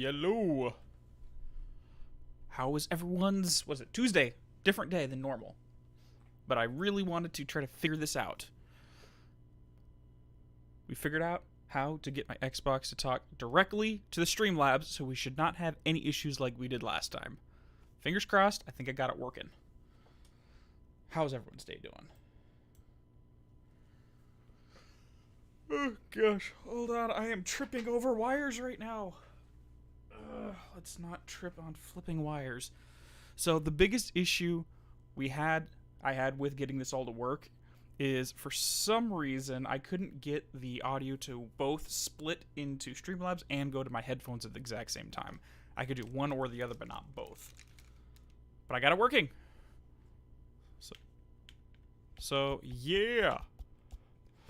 Yellow. How was everyone's, was it Tuesday? Different day than normal. But I really wanted to try to figure this out. We figured out how to get my Xbox to talk directly to the Streamlabs, so we should not have any issues like we did last time. Fingers crossed, I think I got it working. How's everyone's day doing? Oh gosh, hold on, I am tripping over wires right now. Let's not trip on flipping wires. So the biggest issue I had with getting this all to work is for some reason I couldn't get the audio to both split into Streamlabs and go to my headphones at the exact same time. I could do one or the other, but not both. But I got it working. So yeah.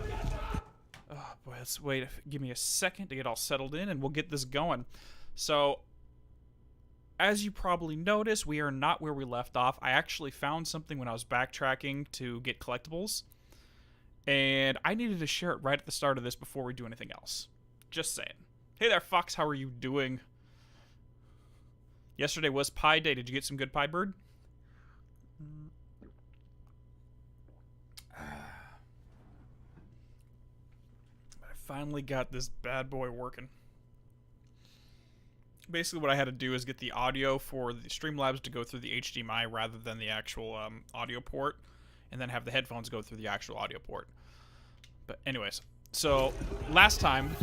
Oh boy, let's wait. Give me a second to get all settled in and we'll get this going. So, as you probably noticed, we are not where we left off. I actually found something when I was backtracking to get collectibles. And I needed to share it right at the start of this before we do anything else. Just saying. Hey there, Fox. How are you doing? Yesterday was Pie Day. Did you get some good pie, bird? I finally got this bad boy working. Basically what I had to do is get the audio for the Streamlabs to go through the HDMI rather than the actual audio port, and then have the headphones go through the actual audio port. But anyways, so last time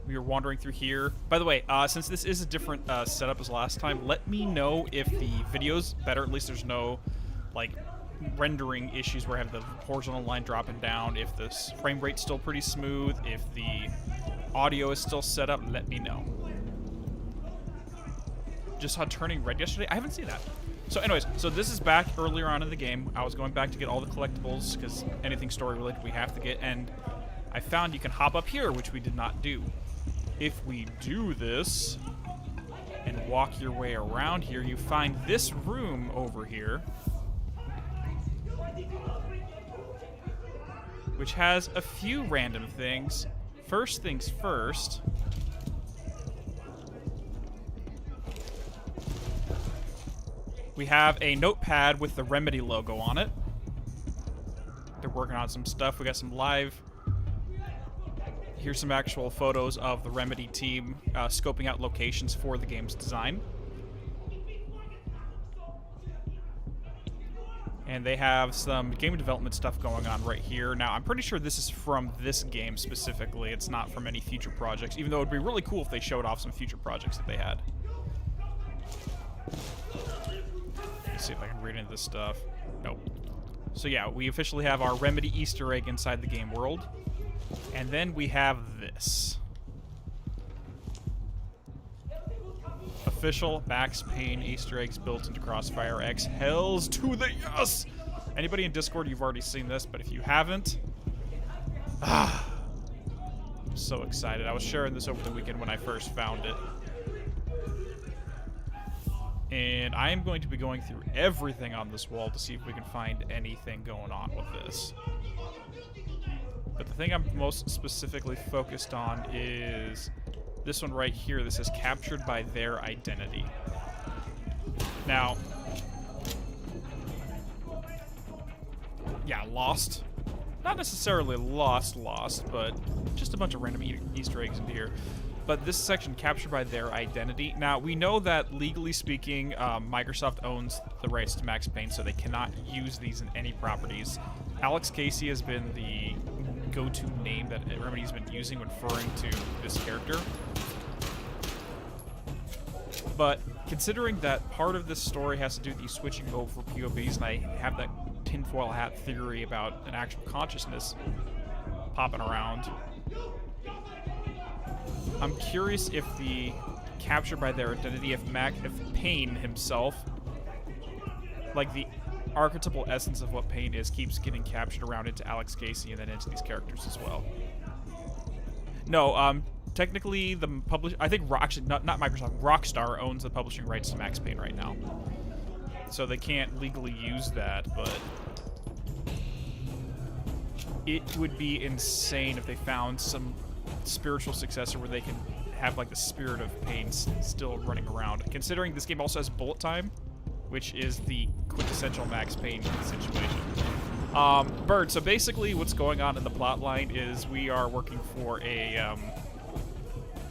we were wandering through here. By the way, since this is a different setup as last time, let me know if the video's better. At least there's no like rendering issues where I have the horizontal line dropping down. If the frame rate's still pretty smooth, if the audio is still set up, let me know. Just saw Turning Red yesterday. I haven't seen that. So anyways, so this is back earlier on in the game. I was going back to get all the collectibles because anything story related we have to get, and I found you can hop up here, which we did not do. If we do this and walk your way around here, you find this room over here, which has a few random things. First things first, we have a notepad with the Remedy logo on it. They're working on some stuff. We got some live. Here's some actual photos of the Remedy team scoping out locations for the game's design. And they have some game development stuff going on right here. Now, I'm pretty sure this is from this game specifically. It's not from any future projects, even though it would be really cool if they showed off some future projects that they had. Let's see if I can read into this stuff. Nope. So yeah, we officially have our Remedy Easter egg inside the game world. And then we have this. Official Max Payne Easter eggs built into Crossfire X. Hells to the yes! Anybody in Discord, you've already seen this, but if you haven't, I'm so excited. I was sharing this over the weekend when I first found it. And I am going to be going through everything on this wall to see if we can find anything going on with this. But the thing I'm most specifically focused on is this one right here. This is captured by their identity. Now, yeah, lost. Not necessarily lost, but just a bunch of random Easter eggs into here. But this section, captured by their identity. Now, we know that, legally speaking, Microsoft owns the rights to Max Payne, so they cannot use these in any properties. Alex Casey has been the go-to name that Remedy's been using when referring to this character. But considering that part of this story has to do with you switching over POVs, and I have that tinfoil hat theory about an actual consciousness popping around, I'm curious if the capture by their identity, if Payne himself, like the archetypal essence of what Payne is, keeps getting captured around into Alex Casey and then into these characters as well. No, technically the I think actually not Microsoft, Rockstar owns the publishing rights to Max Payne right now, so they can't legally use that. But it would be insane if they found some spiritual successor where they can have like the spirit of pain still running around. Considering this game also has bullet time, which is the quintessential Max Payne situation. Bird, so basically what's going on in the plot line is we are working for a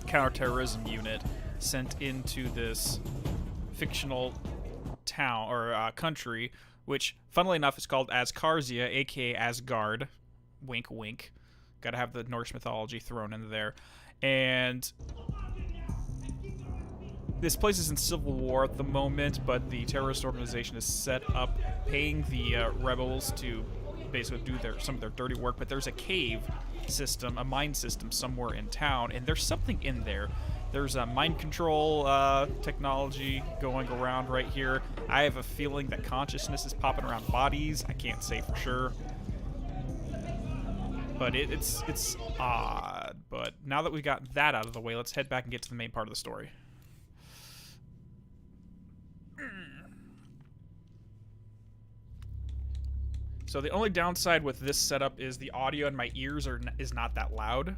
counterterrorism unit sent into this fictional town or country, which funnily enough is called Ascarzia, aka Asgard. Wink wink. Gotta have the Norse mythology thrown into there. And this place is in civil war at the moment, but the terrorist organization is set up paying the rebels to basically do some of their dirty work. But there's a cave system, a mine system somewhere in town, and there's something in there. There's a mind control technology going around right here. I have a feeling that consciousness is popping around bodies. I can't say for sure. But it's odd. But now that we got that out of the way, let's head back and get to the main part of the story. So the only downside with this setup is the audio in my ears is not that loud.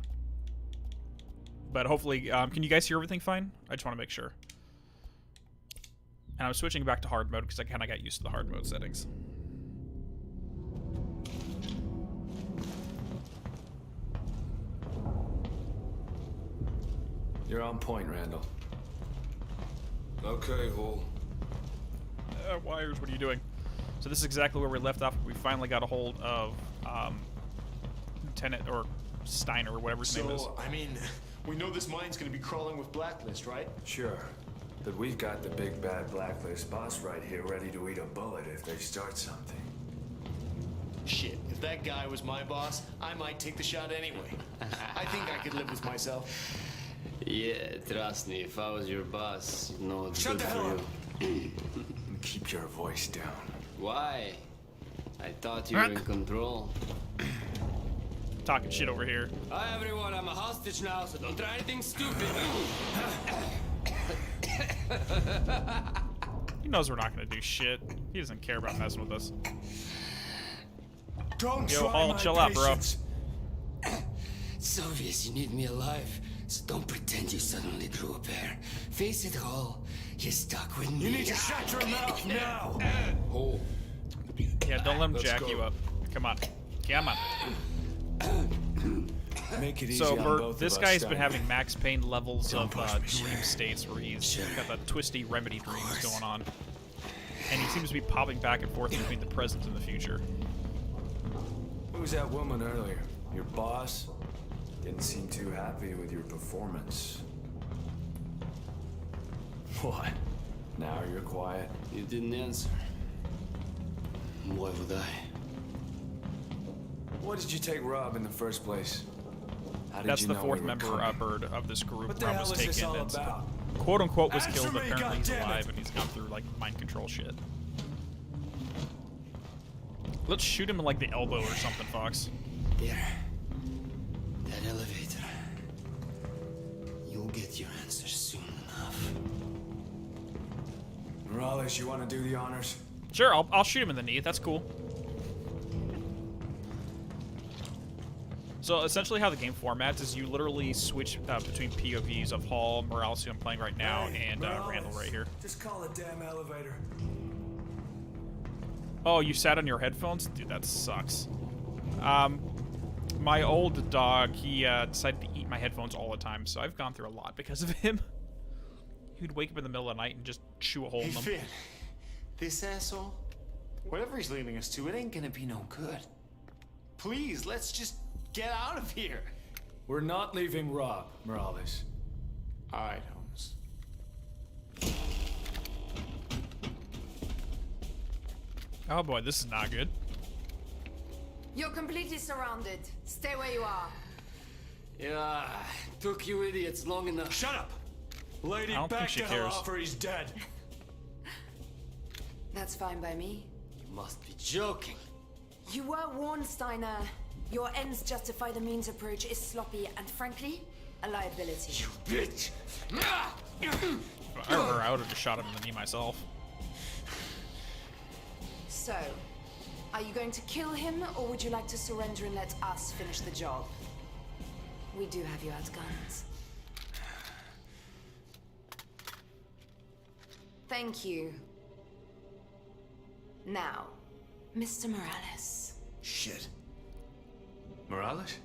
But hopefully, can you guys hear everything fine? I just want to make sure. And I'm switching back to hard mode because I kind of got used to the hard mode settings. You're on point, Randall. Okay, Hall. Wires, what are you doing? So this is exactly where we left off. We finally got a hold of Lieutenant or Steiner or whatever his name is. So, I mean, we know this mine's gonna be crawling with Blacklist, right? Sure. But we've got the big bad Blacklist boss right here ready to eat a bullet if they start something. Shit, if that guy was my boss, I might take the shot anyway. I think I could live with myself. Yeah, trust me, if I was your boss, you'd know it's Shut good the for hell you. Keep your voice down. Why? I thought you were in control. Talking shit over here. Hi everyone, I'm a hostage now, so don't try anything stupid. He knows we're not gonna do shit. He doesn't care about messing with us. Don't Yo, try Hall, my chill out, bro. patience. It's obvious you need me alive, so don't pretend you suddenly grew a pair. Face it, Hall, you're stuck with me. You need to shut your mouth now. Hall. Yeah, don't let him Let's jack go. you up. Come on. Come on. Make it easy So, on Bert, both this of us, guy's been Steiner. having Max Payne levels Don't of push me, dream sure. states where he's Sure. got the twisty remedy dreams going on. And he seems to be popping back and forth between the present and the future. Who was that woman earlier? Your boss? Didn't seem too happy with your performance. What? Now you're quiet? You didn't answer. Why would I? Why did you take Rob in the first place? How did That's you the know fourth we were member, coming? Bird, of this group. What the Rob hell was is this taken all and about? quote unquote was Answer killed, but me, apparently he's goddammit. alive and he's gone through like mind control shit. Let's shoot him in like the elbow or something, Fox. There. That elevator. You'll get your answers soon enough. Morales, you want to do the honors? Sure, I'll shoot him in the knee. That's cool. So essentially how the game formats is you literally switch between POVs of Hall, Morales, who I'm playing right now, Hey, and Morales, Randall right here. Just call a damn elevator. Oh, you sat on your headphones? Dude, that sucks. My old dog, he decided to eat my headphones all the time, so I've gone through a lot because of him. He would wake up in the middle of the night and just chew a hole Hey, in them. Finn. This asshole? Whatever he's leading us to, it ain't gonna be no good. Please, let's just get out of here. We're not leaving Rob, Morales. All right, Holmes. Oh boy, this is not good. You're completely surrounded. Stay where you are. Yeah, took you idiots long enough. Shut up! Lady, I don't think back she the hell cares. off or he's dead. That's fine by me. You must be joking. You were warned, Steiner. Your ends justify the means approach is sloppy and, frankly, a liability. Bitch! If I were her, I would have just shot him in the knee myself. So, are you going to kill him, or would you like to surrender and let us finish the job? we do have you outgunned. Thank you. Now, Mr. Morales. Shit. Morales?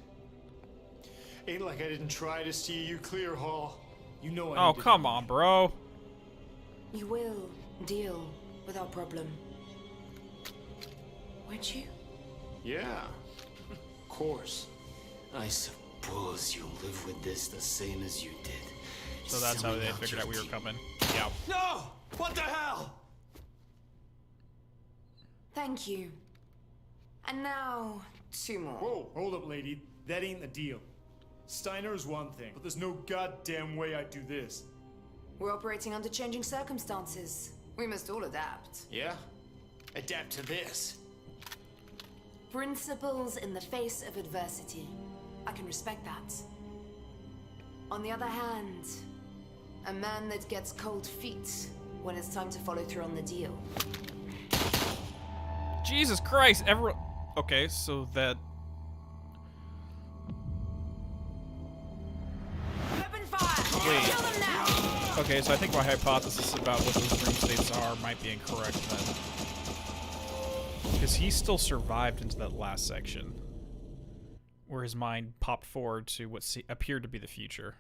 Ain't like I didn't try to steer you clear, Hall. You know I Oh, needed come you. on, bro. You will deal with our problem. Won't you? Yeah. Of course. I suppose you'll live with this the same as you did. So that's how Selling they out figured your out we were team. coming. Yeah. No! What the hell? Thank you. And now, 2 more. Whoa, hold up, lady. That ain't the deal. Steiner is one thing, but there's no goddamn way I'd do this. We're operating under changing circumstances. We must all adapt. Yeah? Adapt to this. Principles in the face of adversity. I can respect that. On the other hand, a man that gets cold feet when it's time to follow through on the deal. Jesus Christ, everyone. Okay, so that. Open fire! Wait. Kill them now! Okay, so I think my hypothesis about what those dream states are might be incorrect then. Because he still survived into that last section, where his mind popped forward to what appeared to be the future.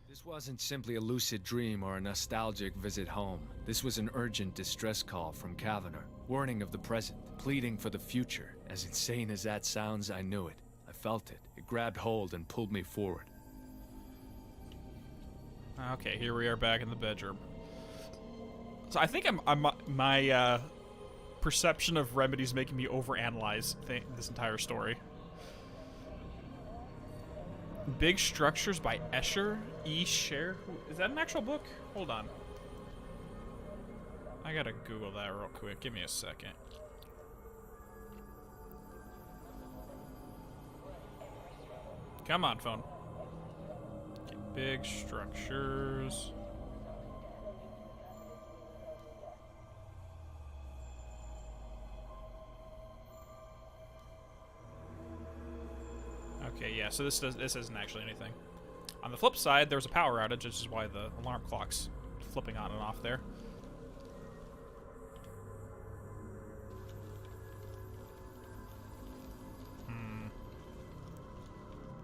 This wasn't simply a lucid dream or a nostalgic visit home. This was an urgent distress call from Kavanagh, warning of the present, pleading for the future. As insane as that sounds, I knew it. I felt it. It grabbed hold and pulled me forward. Okay, here we are back in the bedroom. So I think my perception of Remedy's making me overanalyze this entire story. Big Structures by Escher E. Scher. Is that an actual book? Hold on. I gotta Google that real quick. Give me a second. Come on, phone. Okay, Big Structures. Okay, yeah, so this isn't actually anything. On the flip side, there was a power outage, which is why the alarm clock's flipping on and off there.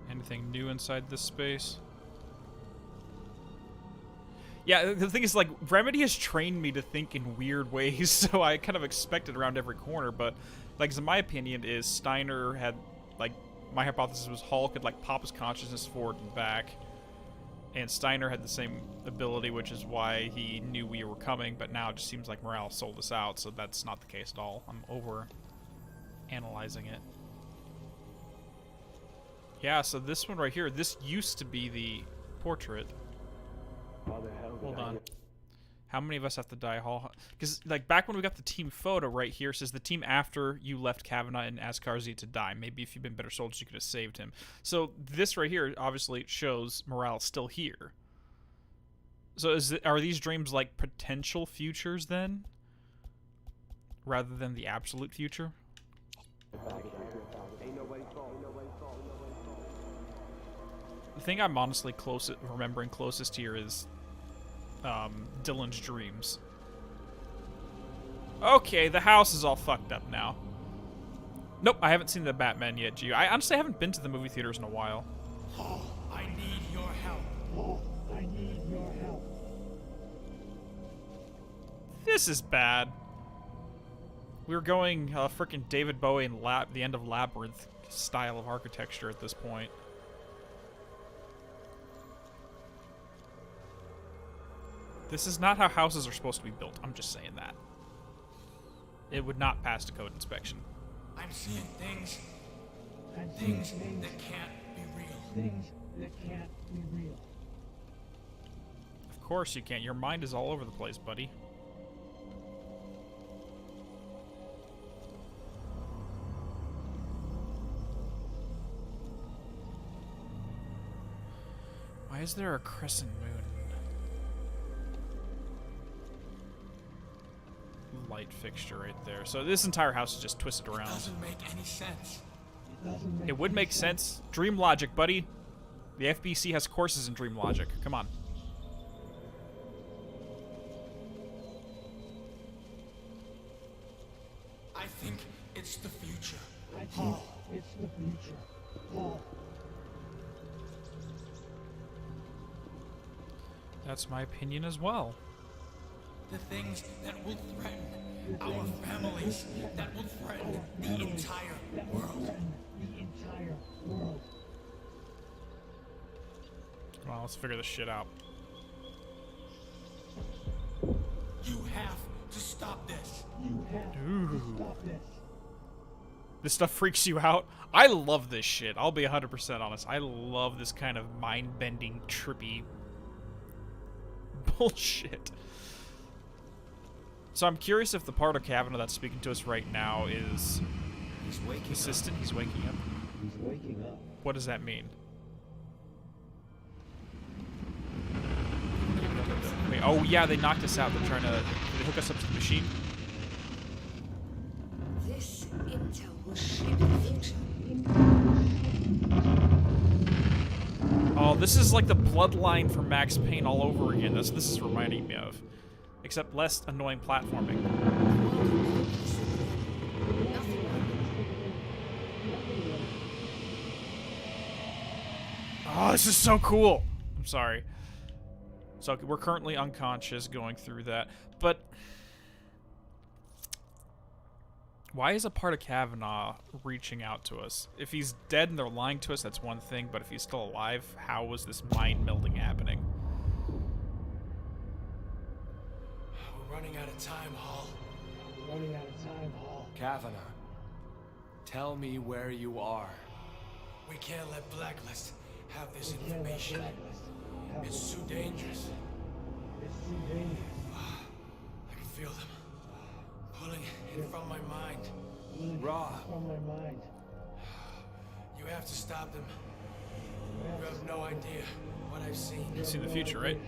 Anything new inside this space? Yeah, the thing is, like, Remedy has trained me to think in weird ways, so I kind of expect it around every corner, but, like, so my opinion is Steiner had, like, my hypothesis was Hall could, like, pop his consciousness forward and back, and Steiner had the same ability, which is why he knew we were coming, but now it just seems like Morales sold us out, so that's not the case at all. I'm over-analyzing it. Yeah, so this one right here, this used to be the portrait. Hold on. How many of us have to die, Hall? Because, like, back when we got the team photo right here, it says the team after you left Kavanagh and Askarzi to die. Maybe if you'd been better soldiers, you could have saved him. So this right here obviously shows Morales still here. So are these dreams like potential futures then? Rather than the absolute future? The thing I'm honestly remembering closest here is Dylan's dreams. Okay, the house is all fucked up now. Nope, I haven't seen the Batman yet, Gio. I honestly haven't been to the movie theaters in a while. Oh, I need your help. Oh, I need your help. This is bad. We were going frickin' David Bowie and the end of Labyrinth style of architecture at this point. This is not how houses are supposed to be built. I'm just saying that. It would not pass a code inspection. I'm seeing things that can't be real. Things that can't be real. Of course you can't. Your mind is all over the place, buddy. Why is there a crescent moon? Light fixture right there. So this entire house is just twisted around. Doesn't make any sense. It would make sense. Dream logic, buddy. The FBC has courses in dream logic. Come on. I think it's the future. Hall. It's the future. Paul. That's my opinion as well. The things that will threaten our families, that will threaten the entire world. The entire world. Well, let's figure this shit out. You have to stop this. You have to stop this. This stuff freaks you out? I love this shit. I'll be 100% honest. I love this kind of mind-bending, trippy bullshit. So I'm curious if the part of Kavanaugh that's speaking to us right now is He's waking assistant. He's waking up. He's waking up. What does that mean? Wait, oh yeah, they knocked us out. They're trying to... Did they hook us up to the machine? This intel will shape the future. Oh, this is like the bloodline from Max Payne all over again. That's what this is reminding me of. Except less annoying platforming. Oh, this is so cool. I'm sorry. So we're currently unconscious going through that. But why is a part of Kavanaugh reaching out to us? If he's dead and they're lying to us, that's one thing. But if he's still alive, how was this mind melding happening? We're running out of time, Hall. Running out of time, Hall. Kavanaugh, tell me where you are. We can't let Blacklist have this We can't let information. Blacklist have It's this. too dangerous. It's too dangerous. I can feel them pulling it from my mind. Raw, From my mind. You have to stop them. You have no idea what I've seen. You see the future, right?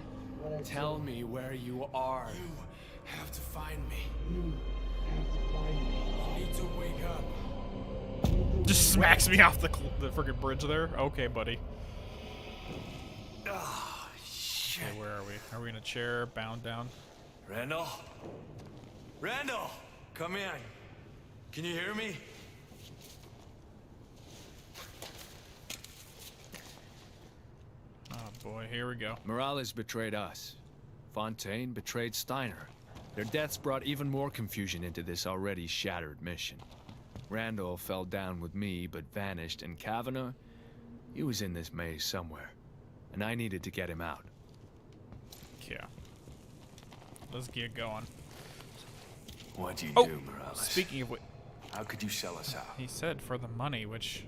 What I tell me where you are. You have to find me. You have to find me. You need to wake up. Just smacks me off the freaking bridge there. Okay, buddy. Ah, shit. Okay, where are we? Are we in a chair, bound down? Randall? Randall! Come in. Can you hear me? Oh boy, here we go. Morales betrayed us. Fontaine betrayed Steiner. Their deaths brought even more confusion into this already shattered mission. Randall fell down with me, but vanished, and Kavanaugh, he was in this maze somewhere, and I needed to get him out. Yeah. Let's get going. What'd you Oh, do, Morales? speaking of what, How could you sell us out? he said for the money, which...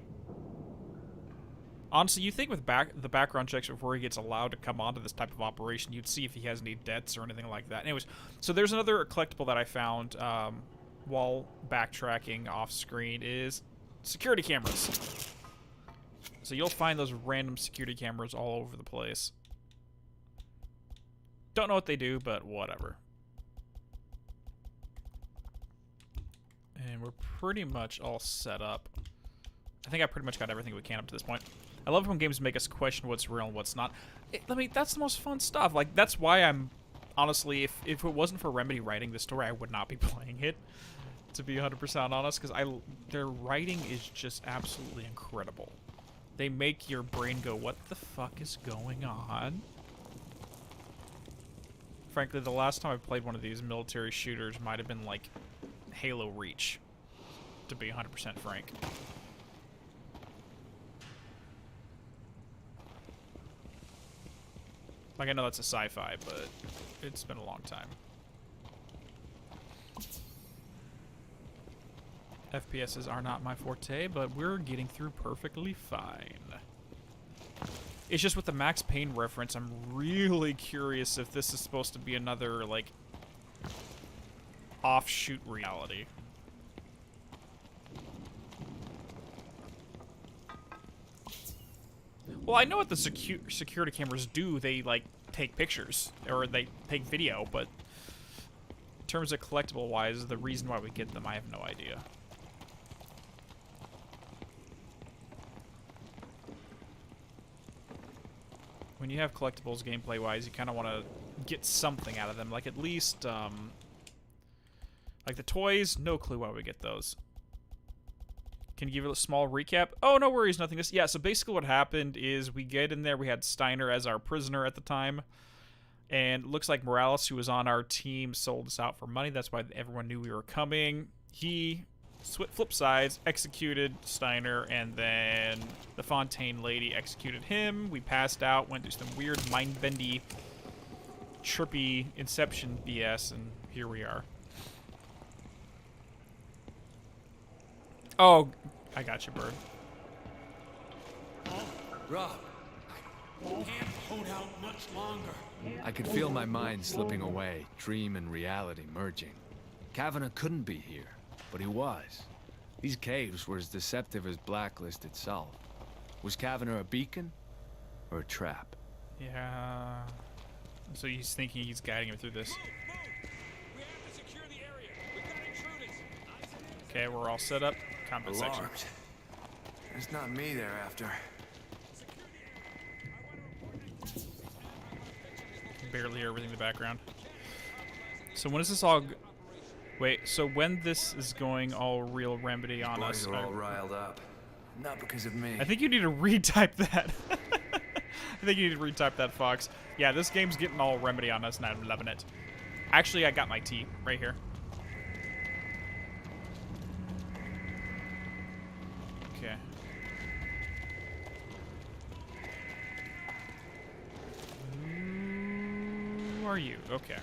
Honestly, you think with the background checks before he gets allowed to come onto this type of operation, you'd see if he has any debts or anything like that. Anyways, so there's another collectible that I found while backtracking off screen is security cameras. So you'll find those random security cameras all over the place. Don't know what they do, but whatever. And we're pretty much all set up. I think I pretty much got everything we can up to this point. I love when games make us question what's real and what's not. I mean, that's the most fun stuff. Like, that's why I'm... Honestly, if it wasn't for Remedy writing the story, I would not be playing it. To be 100% honest, because their writing is just absolutely incredible. They make your brain go, what the fuck is going on? Frankly, the last time I played one of these military shooters might have been like Halo Reach, to be 100% frank. Like, I know that's a sci-fi, but it's been a long time. FPSs are not my forte, but we're getting through perfectly fine. It's just with the Max Payne reference, I'm really curious if this is supposed to be another, like, offshoot reality. Well, I know what the security cameras do. They, like, take pictures, or they take video, but in terms of collectible-wise, the reason why we get them, I have no idea. when you have collectibles gameplay-wise, you kind of want to get something out of them. Like, at least, like the toys, no clue why we get those. Can you give it a small recap? Oh, no worries, nothing. Yeah, so basically what happened is we get in there, we had Steiner as our prisoner at the time, and it looks like Morales, who was on our team, sold us out for money. That's why everyone knew we were coming. He flip sides, executed Steiner, and then the Fontaine lady executed him. We passed out, went through some weird mind-bendy, trippy Inception BS, and here we are. Oh, I got you, bird. Rob, Can't hold out much longer. I could feel my mind slipping away, dream and reality merging. Kavanagh couldn't be here, but he was. These caves were as deceptive as Blacklist itself. Was Kavanagh a beacon or a trap? Yeah. So he's thinking he's guiding him through this. We have to secure the area. We've got intruders. Okay, we're all set up. Combat section. Alarmed. It's not me they're after. Can barely hear everything in the background. So when is this all... Wait, so when this is going all real remedy on us... Boys are all riled up. Not because of me. I think you need to retype that. I think you need to retype that, Fox. Yeah, this game's getting all remedy on us, and I'm loving it. Actually, I got my tea right here. Okay. Who are you? Okay.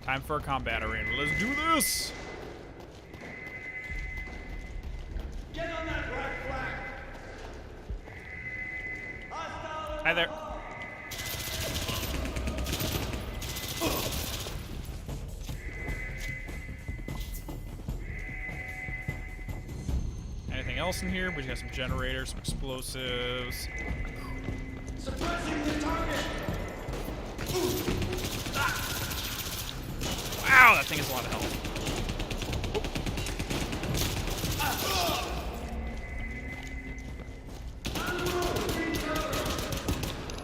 Time for a combat arena. Let's do this! Get on that black flag. Hi there. Anything else in here? We got some generators, some explosives. Suppressing the target. Wow, that thing has a lot of health.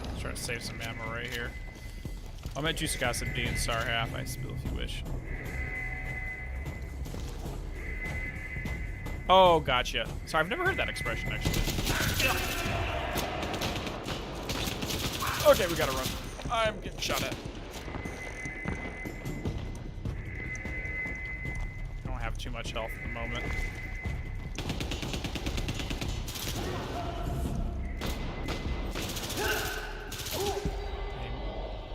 Let's try to save some ammo right here. I'll bet juice got some D and star half. I spill if you wish. Oh, gotcha. Sorry, I've never heard that expression, actually. Okay, we gotta run. I'm getting shot at. I don't have too much health at the moment.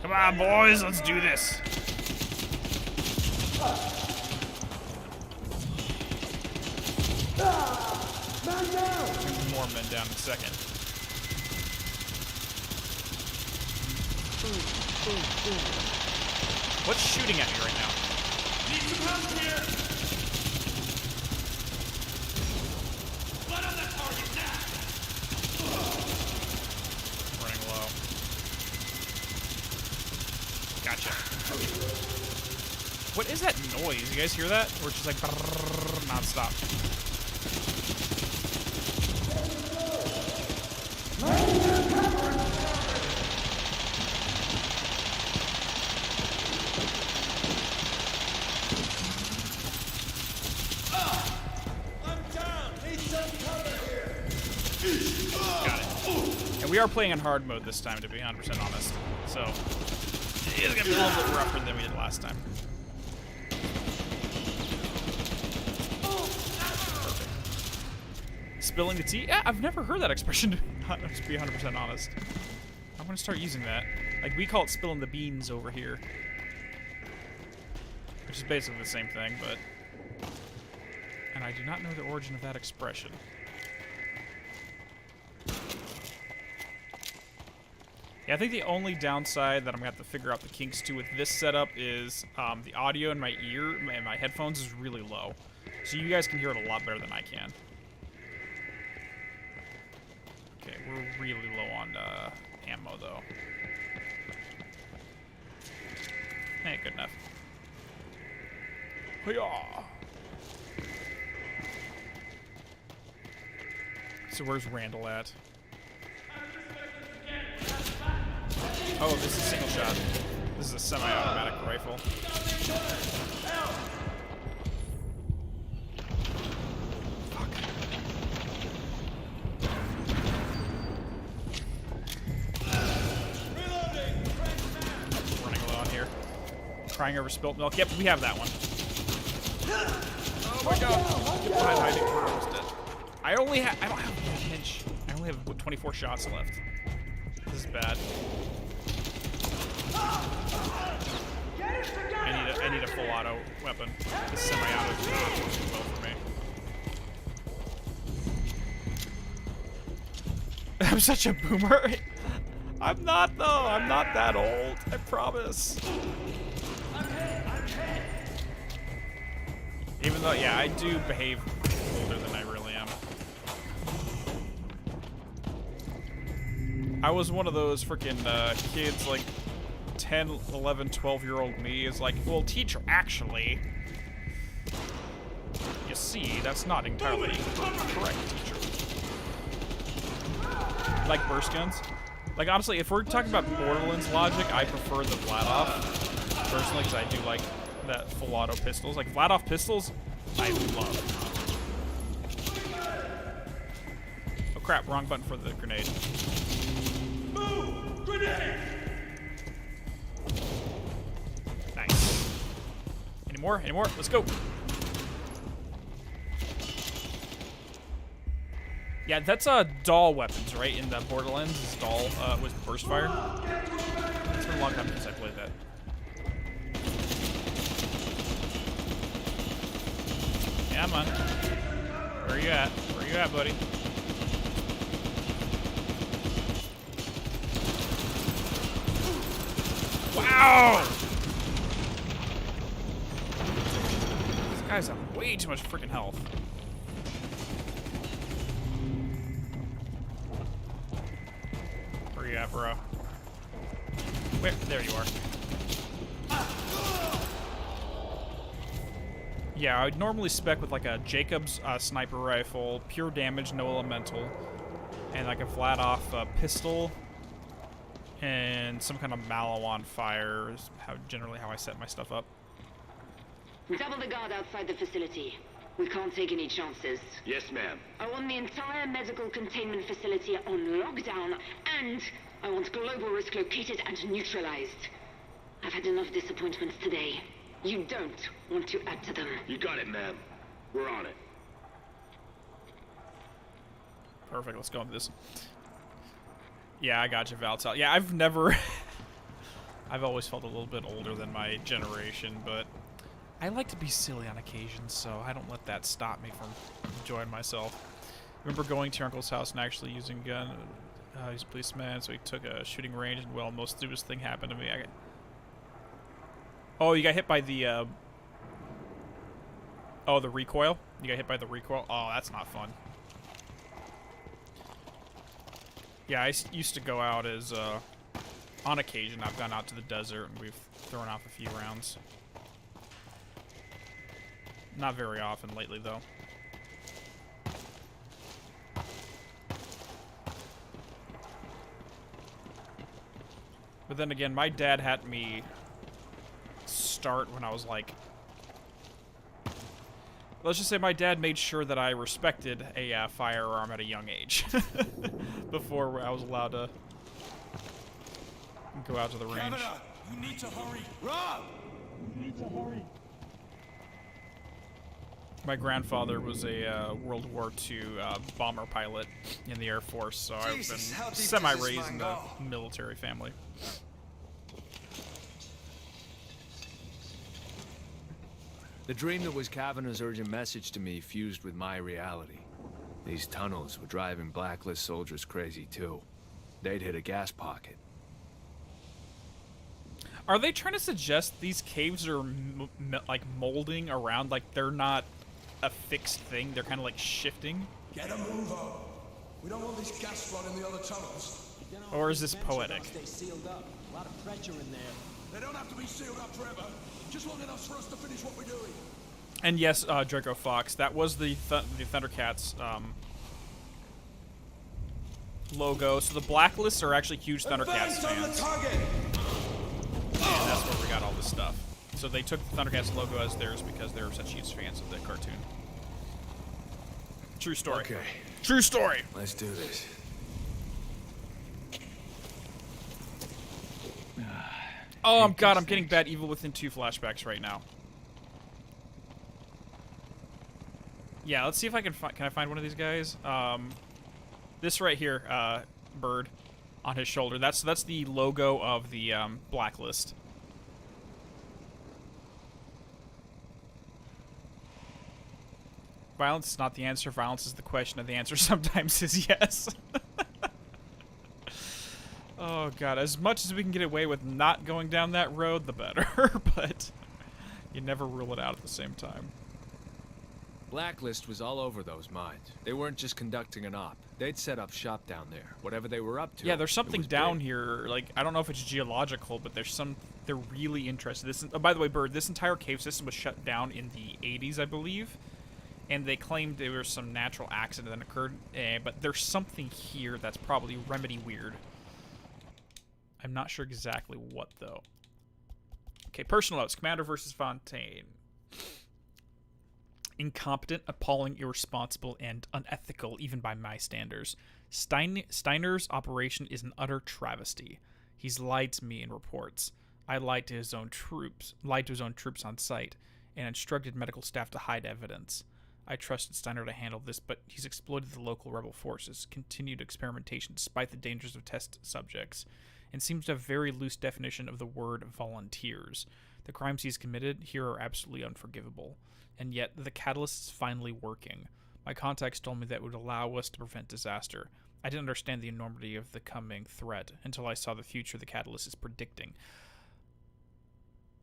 Come on, boys, let's do this. More men down in a second. What's shooting at me right now? Need some help here. Blood on that target now. Running low. Gotcha. What is that noise? You guys hear that? Or it's just like non-stop. I'm down. Need some cover here. Got it. And we are playing in hard mode this time, to be 100% honest. So, it's gonna be a little bit rougher than we did last time. Perfect. Spilling the tea? Yeah, I've never heard that expression, to be 100% honest. I'm gonna start using that. Like, we call it spilling the beans over here. Which is basically the same thing, but... And I do not know the origin of that expression. Yeah, I think the only downside that I'm gonna have to figure out the kinks to with this setup is the audio in my ear and my headphones is really low. So you guys can hear it a lot better than I can. Okay, we're really low on ammo though. Hey, good enough. Hoo-yah! So where's Randall at? Oh, this is single shot. This is a semi-automatic rifle. Fuck. Running low on here. Crying over spilt milk. Yep, we have that one. Oh my god. Get behind hiding. We're almost dead. I don't have a pinch. I only have 24 shots left. This is bad. I need a full auto weapon. This semi-auto is not working well for me. I'm such a boomer. I'm not though. I'm not that old. I promise. Even though, yeah, I do behave older than I really am. I was one of those freaking kids, like 10, 11, 12-year-old me is like, well, teacher, actually, you see, that's not entirely correct, teacher. Like burst guns? Like, honestly, if we're talking about Borderlands logic, I prefer the flat-off, personally, because I do like that full auto pistols. Like, flat-off pistols, I love. Oh crap, wrong button for the grenade. Move! Grenade! Nice. Any more? Any more? Let's go. Yeah, that's doll weapons, right? In the Borderlands, it's doll with burst fire. It's been a long time since I played that. Yeah, man. Where you at? Where you at, buddy? Wow! These guys have way too much freaking health. Where you at, bro? Where? There you are. Yeah, I would normally spec with like a Jacobs sniper rifle, pure damage, no elemental, and like a flat-off pistol, and some kind of mallow on fire is generally how I set my stuff up. Double the guard outside the facility. We can't take any chances. Yes, ma'am. I want the entire medical containment facility on lockdown, and I want global risk located and neutralized. I've had enough disappointments today. You don't want to add to them. You got it, ma'am. We're on it. Perfect, let's go into this. Yeah, I got you, Valtal. Yeah, I've never... I've always felt a little bit older than my generation, but I like to be silly on occasion, so I don't let that stop me from enjoying myself. I remember going to your uncle's house and actually using a gun. He's a policeman, so he took a shooting range, and well, most stupidest thing happened to me. Oh, you got hit by the, oh, the recoil? You got hit by the recoil? Oh, that's not fun. Yeah, I used to go out as, on occasion, I've gone out to the desert and we've thrown off a few rounds. Not very often lately, though. But then again, my dad had me start when I was like... Let's just say my dad made sure that I respected a firearm at a young age. Before I was allowed to go out to the range. Canada, you need to hurry. Rob! You need to hurry. My grandfather was a World War II bomber pilot in the Air Force, so Jesus, how I've deep been does semi-raised this in mine the go? military family. The dream that was Kavanagh's urgent message to me fused with my reality. These tunnels were driving Blacklist soldiers crazy too. They'd hit a gas pocket. Are they trying to suggest these caves are like molding around, like they're not a fixed thing? They're kind of like shifting? Get a move on. We don't want this gas rod in the other tunnels. Or is this poetic? Stay sealed up. A lot of pressure in there. They don't have to be sealed up forever. Just long enough for us to finish what we're doing. And yes, Draco Fox, that was the Thundercats logo. So the Blacklists are actually huge Thundercats fans. And that's where we got all this stuff. So they took the Thundercats logo as theirs because they were such huge fans of the cartoon. True story. Okay. True story. Let's do this. Oh, God, I'm getting bad Evil Within 2 flashbacks right now. Yeah, let's see if I can I find one of these guys? This right here, bird on his shoulder. That's the logo of the Blacklist. Violence is not the answer. Violence is the question, and the answer sometimes is yes. Oh, God. As much as we can get away with not going down that road, the better. But you never rule it out at the same time. Blacklist was all over those mines. They weren't just conducting an op. They'd set up shop down there. Whatever they were up to. Yeah, there's something down big. here. Like, I don't know if it's geological, but there's some... They're really interested. This, oh, by the way, Bird, this entire cave system was shut down in the 80s, I believe. And they claimed there was some natural accident that occurred. But there's something here that's probably remedy weird. I'm not sure exactly what, though. Okay, personal notes. Commander versus Fontaine. Incompetent, appalling, irresponsible, and unethical, even by my standards. Steiner's operation is an utter travesty. He's lied to me in reports. I lied to his own troops on site, and instructed medical staff to hide evidence. I trusted Steiner to handle this, but he's exploited the local rebel forces, continued experimentation despite the dangers of test subjects, and seems to have very loose definition of the word volunteers. The crimes he's committed here are absolutely unforgivable. And yet, the catalyst is finally working. My contacts told me that it would allow us to prevent disaster. I didn't understand the enormity of the coming threat until I saw the future the catalyst is predicting.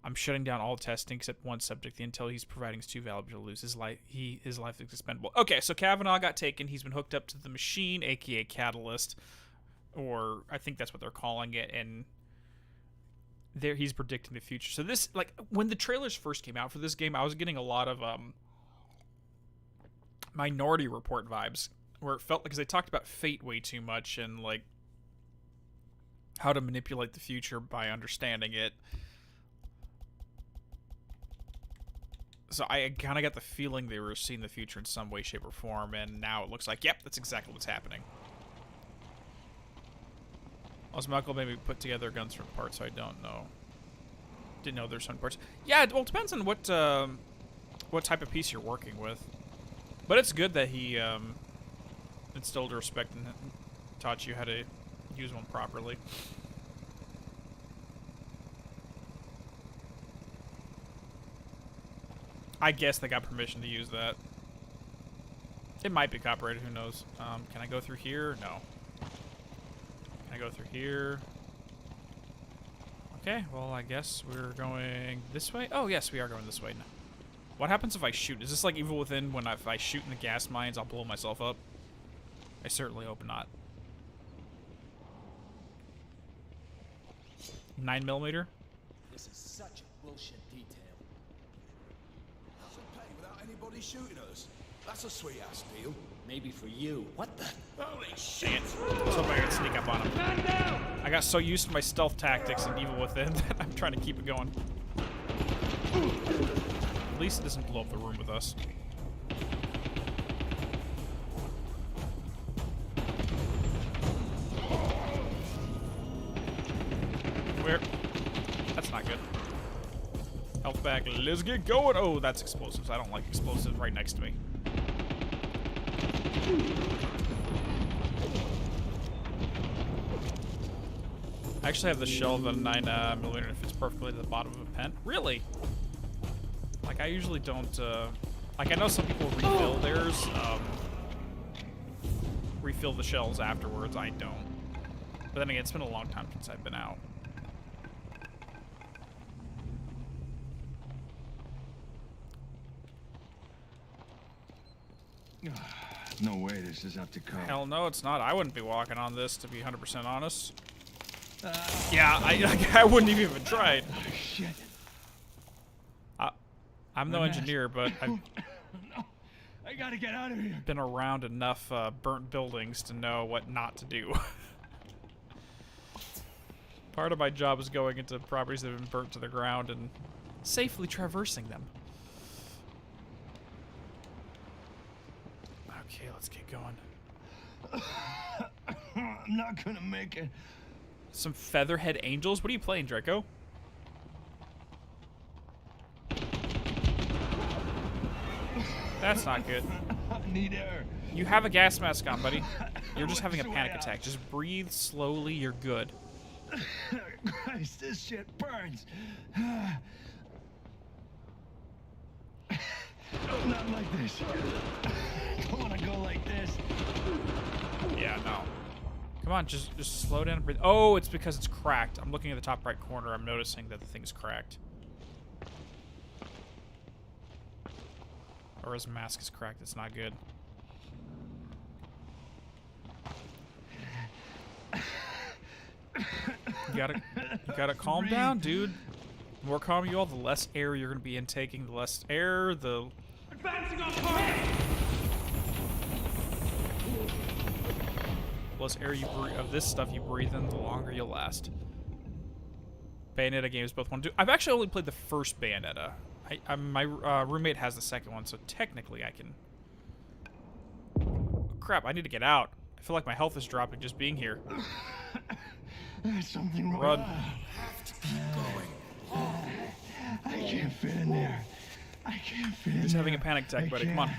I'm shutting down all testing except one subject. The intel he's providing is too valuable to lose. His life is expendable. Okay, so Kavanaugh got taken. He's been hooked up to the machine, aka Catalyst, or I think that's what they're calling it, and there he's predicting the future. So this, like, when the trailers first came out for this game, I was getting a lot of Minority Report vibes, where it felt like, because they talked about fate way too much and like how to manipulate the future by understanding it. So I kind of got the feeling they were seeing the future in some way, shape, or form, and now it looks like, yep, that's exactly what's happening. Also, Michael maybe put together guns from parts, so I don't know. Didn't know there's some parts. Yeah, well, it depends on what type of piece you're working with. But it's good that he instilled respect and taught you how to use one properly. I guess they got permission to use that. It might be copyrighted, who knows. Can I go through here? No. Can I go through here? Okay, well, I guess we're going this way. Oh, yes, we are going this way now. What happens if I shoot? Is this like Evil Within, when if I shoot in the gas mines, I'll blow myself up? I certainly hope not. 9mm? This is such a bullshit detail. Without anybody shooting us. That's a sweet-ass deal. Maybe for you. What the? Holy shit! I was hoping I could sneak up on him. I got so used to my stealth tactics in Evil Within that I'm trying to keep it going. At least it doesn't blow up the room with us. Where? That's not good. Health back. Let's get going. Oh, that's explosives. I don't like explosives right next to me. I actually have the shell of a 9mm and it fits perfectly to the bottom of a pen. Really? Like, I usually don't, like, I know some people refill theirs, refill the shells afterwards. I don't. But then again, it's been a long time since I've been out. No way this is up to code. Hell no, it's not. I wouldn't be walking on this, to be 100% honest. Yeah, I wouldn't have even tried. Oh, shit. I'm no engineer, but No, I I gotta get out of here. Been around enough burnt buildings to know what not to do. Part of my job is going into properties that have been burnt to the ground and safely traversing them. Okay, let's get going. I'm not gonna make it. Some featherhead angels? What are you playing, Draco? That's not good. I need air. You have a gas mask on, buddy. You're just having a panic attack. Just breathe slowly. You're good. Christ, this shit burns. Not like this. Don't want to go like this. Yeah, no. Come on, just slow down and breathe. Oh, it's because it's cracked. I'm looking at the top right corner. I'm noticing that the thing's cracked. Or his mask is cracked. It's not good. You gotta calm down, dude. The more calm you are, the less air you're gonna be intaking. The less air, the Advancing on target! less air you breathe of this stuff you breathe in, the longer you'll last. Bayonetta games both want to do. I've actually only played the first Bayonetta. My roommate has the second one, so technically I can. Oh, crap! I need to get out. I feel like my health is dropping just being here. There's something wrong. Run. Have to keep going. I can't fit in there. I can't fit in Just there. having a panic attack, buddy. Come on.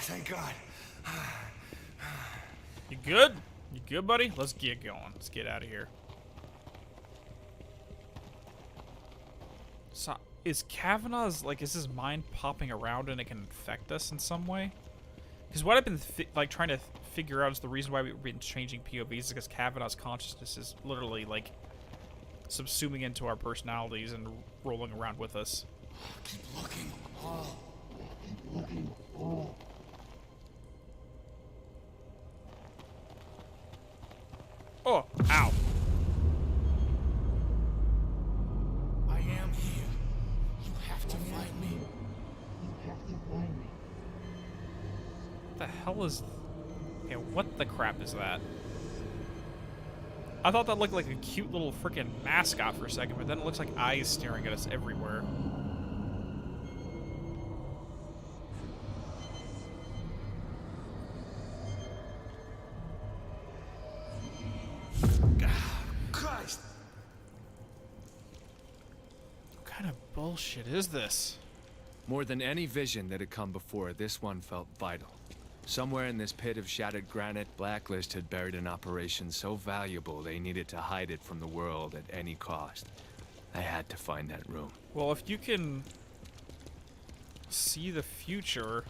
Thank God. You good? You good, buddy? Let's get going. Let's get out of here. So, is Kavanaugh's, like, is his mind popping around and it can infect us in some way? Because what I've been, trying to figure out is the reason why we've been changing POVs is because Kavanaugh's consciousness is literally, like, subsuming into our personalities and rolling around with us. Keep looking. Keep looking. Oh, ow. I am here. You have to find me. You have to find me. What the hell is... Yeah, what the crap is that? I thought that looked like a cute little freaking mascot for a second, but then it looks like eyes staring at us everywhere. Christ! What kind of bullshit is this? More than any vision that had come before, this one felt vital. Somewhere in this pit of shattered granite, Blacklist had buried an operation so valuable they needed to hide it from the world at any cost. I had to find that room. Well, if you can see the future,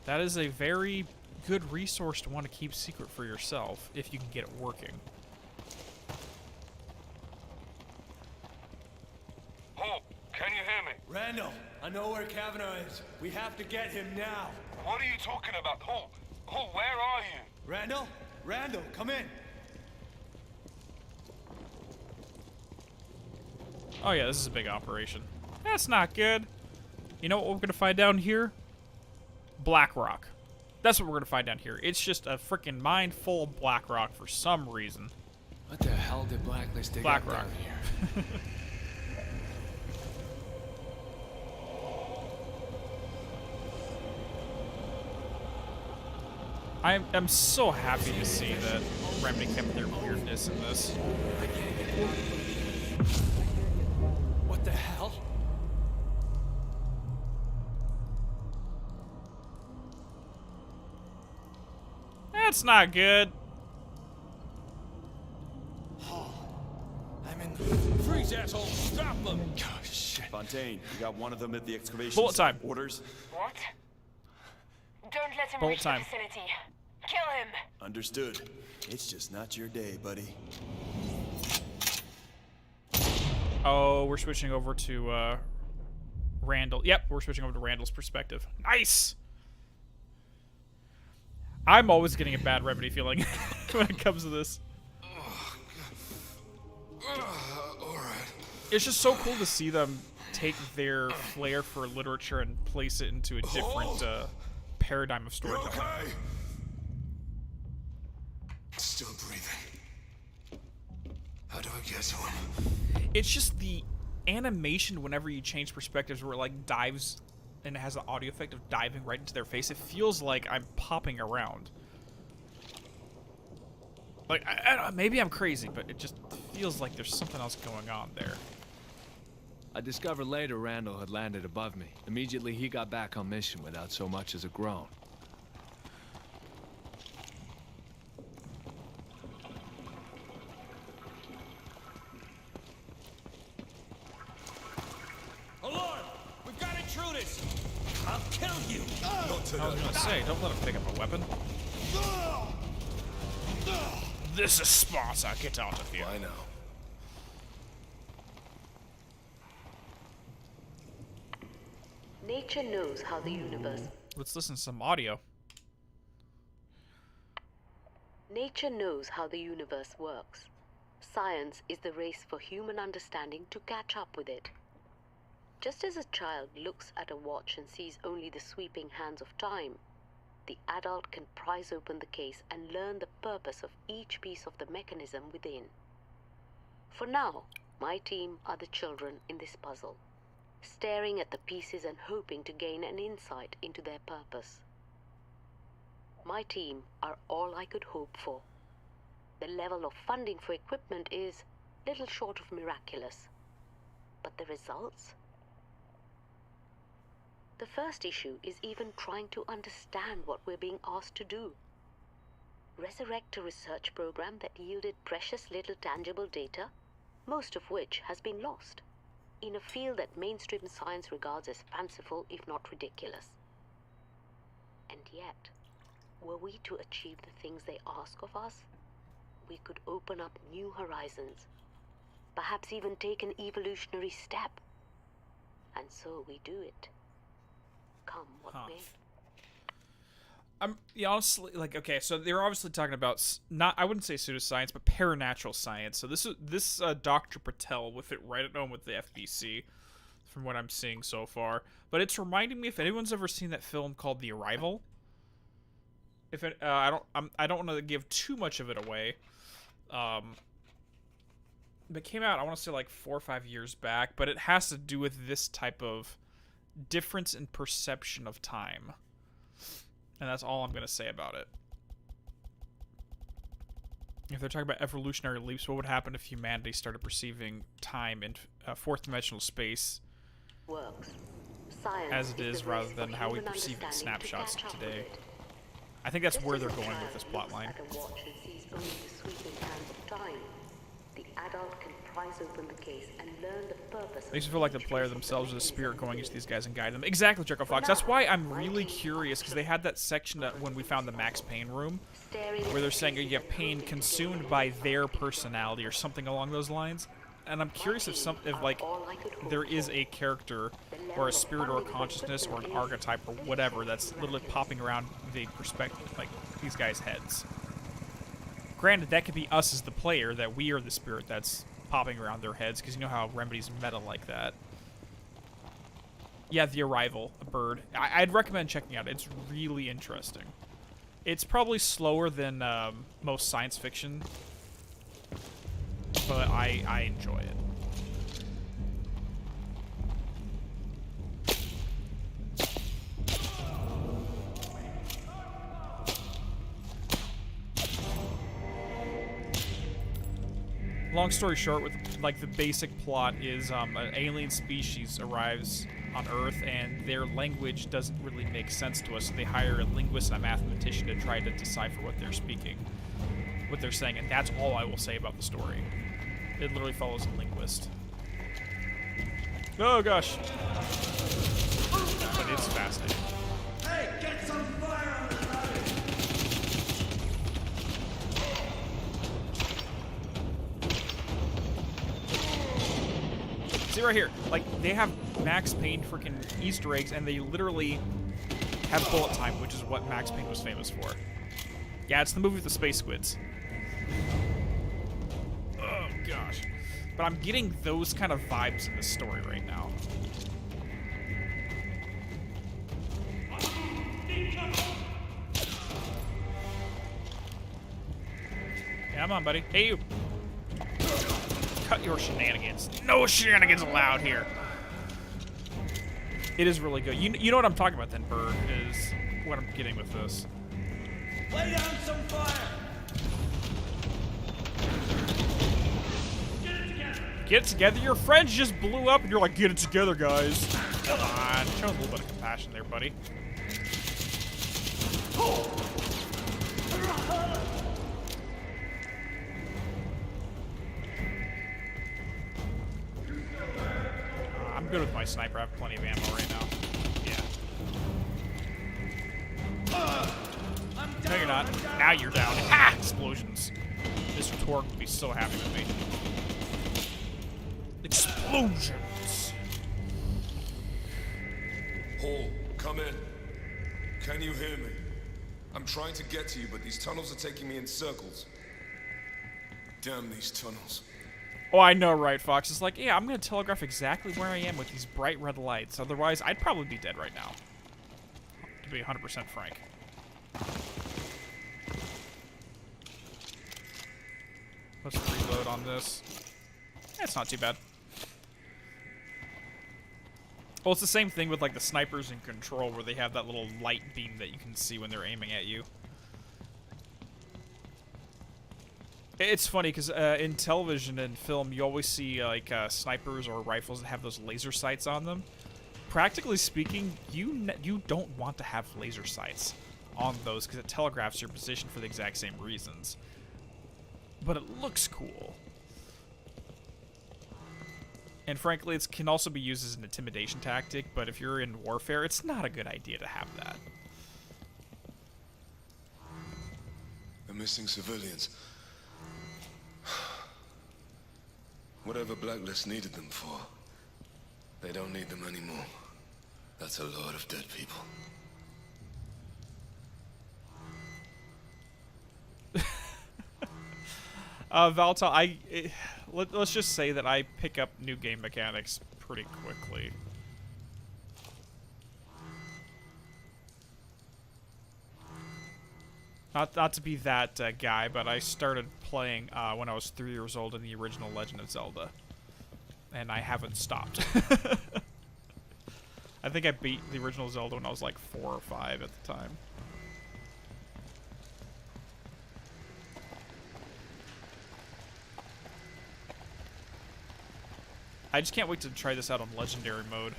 that is a very good resource to want to keep secret for yourself, if you can get it working. Hope, can you hear me? Randall, I know where Kavanaugh is. We have to get him now. What are you talking about? Hope, Hope, where are you? Randall? Randall, come in. Oh yeah, this is a big operation. That's not good. You know what we're gonna find down here? Black rock. That's what we're gonna find down here. It's just a freaking mine full of black rock for some reason. What the hell did Blacklist dig Black up rock. down here? I'm so happy to see that Remedy kept their weirdness in this. What the hell? That's not good. I'm in. Freeze, asshole! Stop them! Oh, shit. Fontaine, you got one of them at the excavation Bullet site. time. Orders? What? Don't let him Bullet reach time. the vicinity. Kill him. Understood. It's just not your day, buddy. Oh, we're switching over to Randall. Yep, we're switching over to Randall's perspective. Nice! I'm always getting a bad Remedy feeling when it comes to this. It's just so cool to see them take their flair for literature and place it into a different paradigm of storytelling. Okay? Still breathing. How do I get to him? It's just the animation whenever you change perspectives where it like dives and it has the audio effect of diving right into their face. It feels like I'm popping around. Like, I don't know, maybe I'm crazy, but it just feels like there's something else going on there. I discovered later Randall had landed above me. Immediately he got back on mission without so much as a groan. Alarm! We've got intruders! I'll kill you! I was gonna say, don't let him pick up a weapon. This is Sparta, get out of here. I know. Nature knows how the universe... Let's listen to some audio. Nature knows how the universe works. Science is the race for human understanding to catch up with it. Just as a child looks at a watch and sees only the sweeping hands of time, the adult can prise open the case and learn the purpose of each piece of the mechanism within. For now, my team are the children in this puzzle, staring at the pieces and hoping to gain an insight into their purpose. My team are all I could hope for. The level of funding for equipment is little short of miraculous. But the results? The first issue is even trying to understand what we're being asked to do. Resurrect a research program that yielded precious little tangible data, most of which has been lost, in a field that mainstream science regards as fanciful, if not ridiculous. And yet, were we to achieve the things they ask of us, we could open up new horizons, perhaps even take an evolutionary step. And so we do it. Come what may. Honestly, like, okay, so they're obviously talking about not, I wouldn't say pseudoscience, but paranatural science. So this Dr. Patel with it right at home with the FBC, from what I'm seeing so far. But it's reminding me, if anyone's ever seen that film called The Arrival. If it, I don't want to give too much of it away. It came out, I want to say like 4 or 5 years back, but it has to do with this type of difference in perception of time. And that's all I'm going to say about it. If they're talking about evolutionary leaps, what would happen if humanity started perceiving time in fourth-dimensional space as it is, rather than how we perceive snapshots today? I think that's where they're going with this plotline. The adult can prise open the case and learn the purpose. Makes me feel like the player themselves is a spirit going into these guys and guide them. Exactly, Draco Fox. That's why I'm really curious, because they had that section that when we found the Max Payne room, where they're saying you get Payne consumed by their personality or something along those lines. And I'm curious if like there is a character or a spirit or a consciousness or an archetype or whatever that's literally popping around the perspective, like these guys' heads. Granted, that could be us as the player, that we are the spirit that's popping around their heads, because you know how Remedy's meta like that. Yeah, The Arrival, a bird. I'd recommend checking out. It's really interesting. It's probably slower than most science fiction, but I enjoy it. Long story short, with like the basic plot is an alien species arrives on Earth and their language doesn't really make sense to us, so they hire a linguist and a mathematician to try to decipher what they're speaking, what they're saying, and that's all I will say about the story. It literally follows a linguist. Oh gosh. But it's fascinating. Hey, get some fire on this rabbit! See right here, like, they have Max Payne freaking Easter eggs, and they literally have bullet time, which is what Max Payne was famous for. Yeah, it's the movie with the space squids. Oh, gosh. But I'm getting those kind of vibes in this story right now. Come on, buddy. Hey, you. Cut your shenanigans. No shenanigans allowed here. It is really good. You know what I'm talking about then, Bird, is what I'm getting with this. Lay down some fire! Get it together. Your friends just blew up and you're like, get it together, guys. Come on. Show a little bit of compassion there, buddy. I'm good with my sniper. I have plenty of ammo right now. Yeah. No, you're not. Now you're down. Ha! Explosions. Mr. Torque would be so happy with me. Explosions! Hall, come in. Can you hear me? I'm trying to get to you, but these tunnels are taking me in circles. Damn these tunnels. Oh, I know, right, Fox? It's like, yeah, I'm going to telegraph exactly where I am with these bright red lights. Otherwise, I'd probably be dead right now. To be 100% frank. Let's reload on this. It's not too bad. Well, it's the same thing with, like, the snipers in Control, where they have that little light beam that you can see when they're aiming at you. It's funny, because in television and film, you always see, like, snipers or rifles that have those laser sights on them. Practically speaking, you don't want to have laser sights on those, because it telegraphs your position for the exact same reasons. But it looks cool. And frankly, it can also be used as an intimidation tactic, but if you're in warfare, it's not a good idea to have that. The missing civilians. Whatever Blacklist needed them for, they don't need them anymore. That's a lot of dead people. Valta, let's just say that I pick up new game mechanics pretty quickly. Not to be that guy, but I started playing when I was 3 years old in the original Legend of Zelda. And I haven't stopped. I think I beat the original Zelda when I was like 4 or 5 at the time. I just can't wait to try this out on Legendary mode.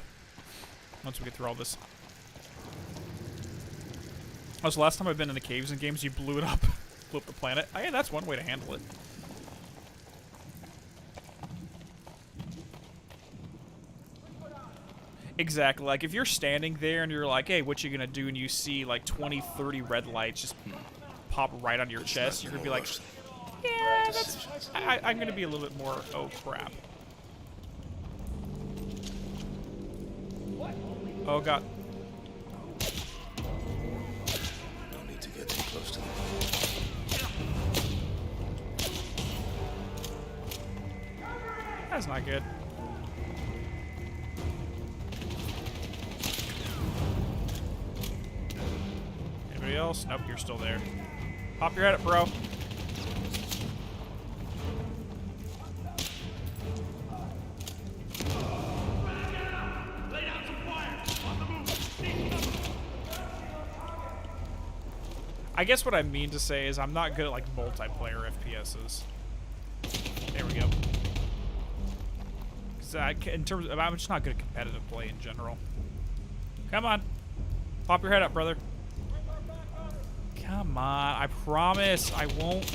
Once we get through all this. Oh, so last time I've been in the caves in games, you blew it up. Blew up the planet. Oh, yeah, that's one way to handle it. Exactly. Like, if you're standing there and you're like, hey, what you gonna do? And you see, like, 20, 30 red lights just pop right on your chest, you're gonna be like, yeah, that's... I'm gonna be a little bit more, oh, crap. Oh, God. Don't need to get too close to them. That's not good. Anybody else? Nope, you're still there. Pop your head up, bro. I guess what I mean to say is I'm not good at, like, multiplayer FPSs. There we go. In terms of, I'm just not good at competitive play in general. Come on. Pop your head up, brother. Come on. I promise I won't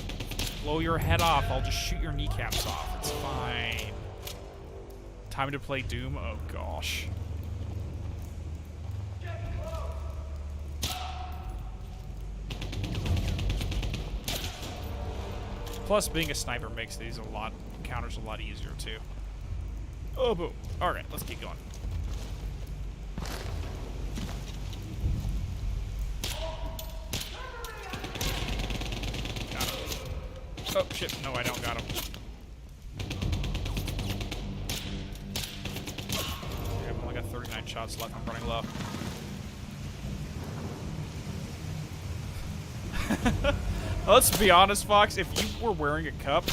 blow your head off. I'll just shoot your kneecaps off. It's fine. Time to play Doom? Oh, gosh. Plus, being a sniper makes these encounters a lot easier, too. Oh, boom. Alright, let's keep going. Oh, shit. No, I don't got him. Okay, I've only got 39 shots left. I'm running low. Let's be honest, Fox. If you were wearing a cup,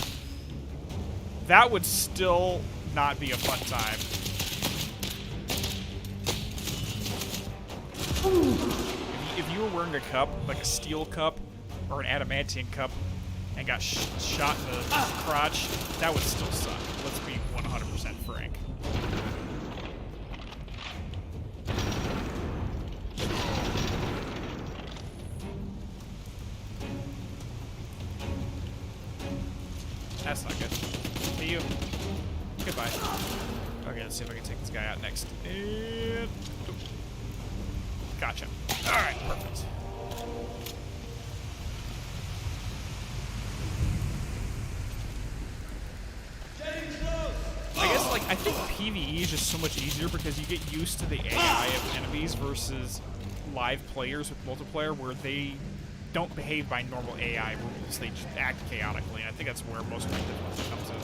that would still not be a fun time. If you were wearing a cup, like a steel cup or an adamantium cup, and got shot in the crotch, that would still suck. Let's be 100% frank. That's not good. See you. Goodbye. Okay, let's see if I can take this guy out next. And... Gotcha. Alright, perfect. I guess, like, I think PvE is just so much easier because you get used to the AI of enemies versus live players with multiplayer where they don't behave by normal AI rules. They just act chaotically, and I think that's where most of my difficulty comes in.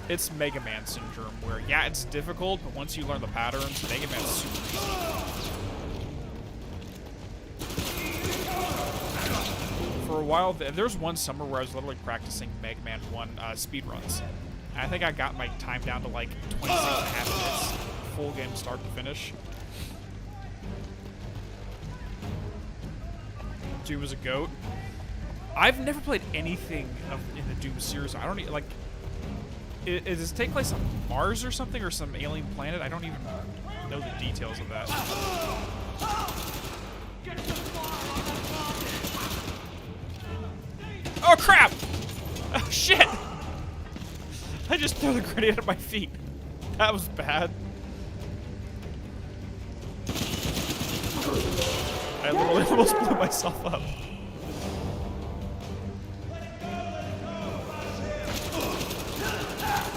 It's Mega Man syndrome, where, yeah, it's difficult, but once you learn the patterns, Mega Man's super easy. For a while, there's one summer where I was literally practicing Mega Man 1 speedruns. I think I got my time down to like 26.5 minutes, full game start to finish. Doom was a goat. I've never played anything in the Doom series. I don't even, like... Does this take place on Mars or something, or some alien planet? I don't even know the details of that. Oh, crap! Oh, shit! I just threw the grenade at my feet. That was bad. I literally almost blew myself up.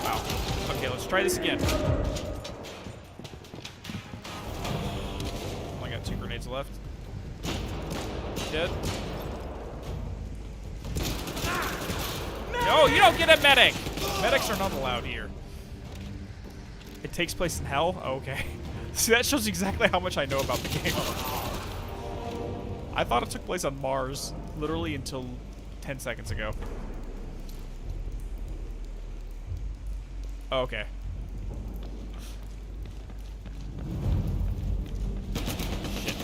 Wow. Okay, let's try this again. Only got 2 grenades left. Dead. No, you don't get a medic! Medics are not allowed here. It takes place in hell? Oh, okay. See, that shows exactly how much I know about the game. I thought it took place on Mars, literally until 10 seconds ago. Oh, okay. Shit.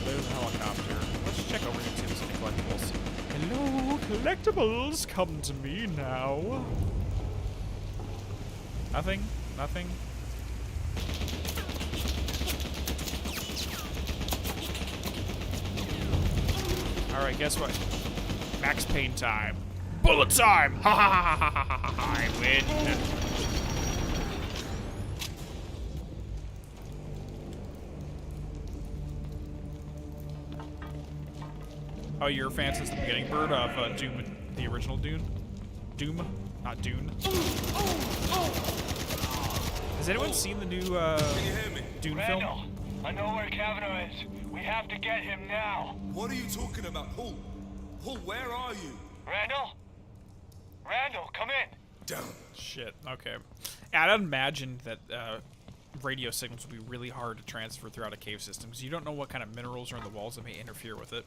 There's a helicopter. Let's check over here and see if there's any collectibles. Hello, collectibles, come to me now. Nothing? Nothing? Alright, guess what? Max Payne time. Bullet time! Ha ha ha ha ha ha ha! I win. Oh, you're a fan since the beginning, Bird, of Doom, the original Dune? Doom? Not Dune. Has anyone seen the new Dune film? I know where Kavanaugh is. We have to get him now. What are you talking about, Paul? Paul, where are you? Randall? Randall, come in. Damn. Shit, okay. I'd imagine that radio signals would be really hard to transfer throughout a cave system, because you don't know what kind of minerals are in the walls that may interfere with it.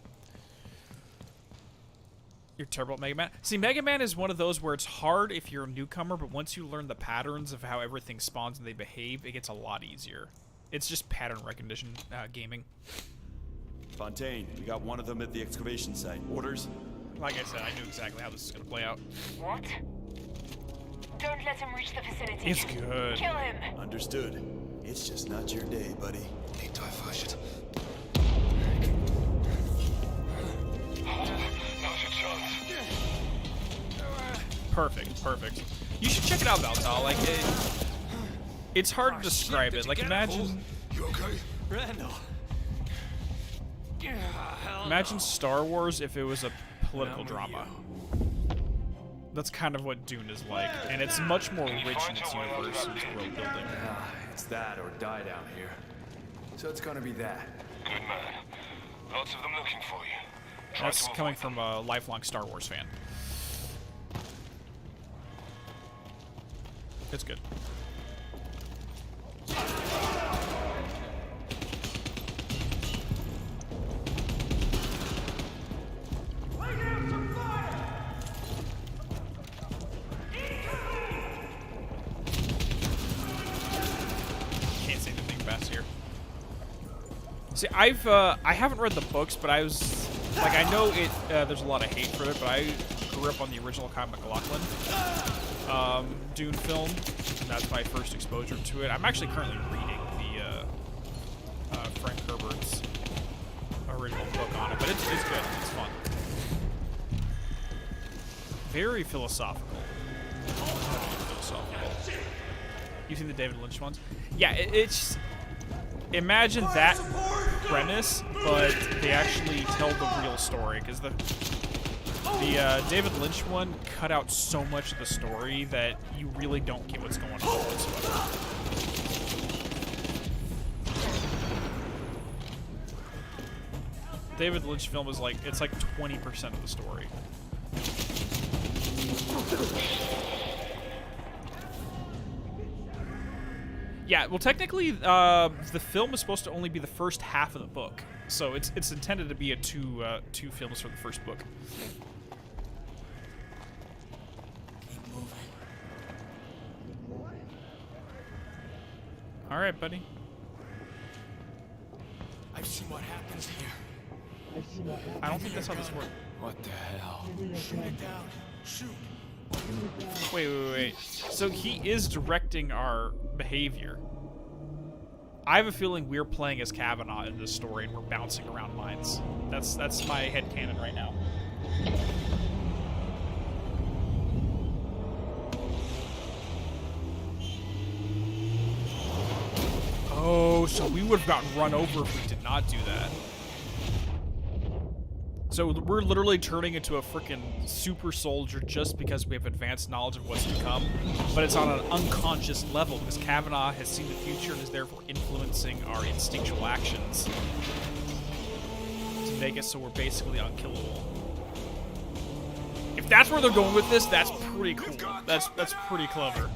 You're terrible at Mega Man. See, Mega Man is one of those where it's hard if you're a newcomer, but once you learn the patterns of how everything spawns and they behave, it gets a lot easier. It's just pattern recognition gaming. Fontaine, we got one of them at the excavation site. Orders? Like I said, I knew exactly how this is going to play out. What? Don't let him reach the facility. It's good. Kill him. Understood. It's just not your day, buddy. Need to flash it. Perfect, perfect. You should check it out, Valtal. Like, it's hard to describe it. Like, imagine... You okay? Randall. Imagine Star Wars if it was a political drama. That's kind of what Dune is like, and it's much more rich in its universe and its world building. It's that or die down here. So it's gonna be that. Good man. Lots of them looking for you. Try That's to coming avoid from a lifelong Star Wars fan. It's good. Can't say anything fast here. See, I haven't read the books, but I was like, I know it. There's a lot of hate for it, but I grew up on the original Kyle MacLachlan Dune film, and that's my first exposure to it. I'm actually currently reading the Frank Herbert's original book on it, but it's good. It's fun. Very philosophical. You seen the David Lynch ones? Yeah, it's. Imagine that premise, but they actually tell the real story, because the David Lynch one cut out so much of the story that you really don't get what's going on whatsoever. David Lynch film is like, it's like 20% of the story. Yeah, well, technically, the film is supposed to only be the first half of the book, so it's intended to be a two films for the first book. Keep moving. All right, buddy. I've seen what happens here. I don't think that's how this works. What the hell? Shoot it down. Shoot. Wait. So he is directing our behavior. I have a feeling we're playing as Kavanaugh in this story, and we're bouncing around mines. That's my headcanon right now. Oh, so we would have gotten run over if we did not do that. So we're literally turning into a freaking super soldier just because we have advanced knowledge of what's to come, but it's on an unconscious level because Kavanaugh has seen the future and is therefore influencing our instinctual actions to make it so we're basically unkillable. If that's where they're going with this, that's pretty cool. That's pretty clever.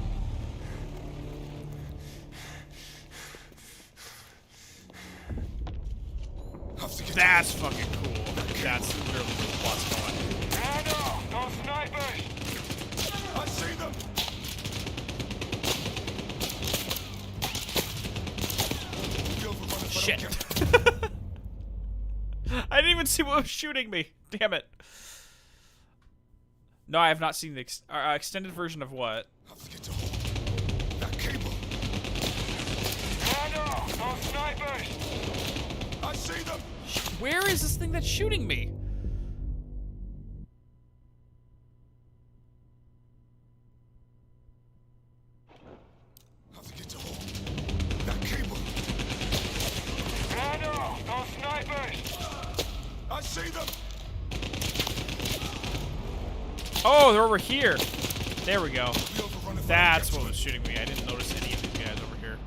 That's fucking cool. That's literally where the plot's going. No snipers! I see them! Shit. I didn't even see what was shooting me. Damn it. No, I have not seen the extended version of what? That cable. No snipers! I see them! Where is this thing that's shooting me? Have to get to home. That cable. No snipers! I see them! Oh, they're over here. There we go. That's what was shooting me. I didn't notice any of these guys over here.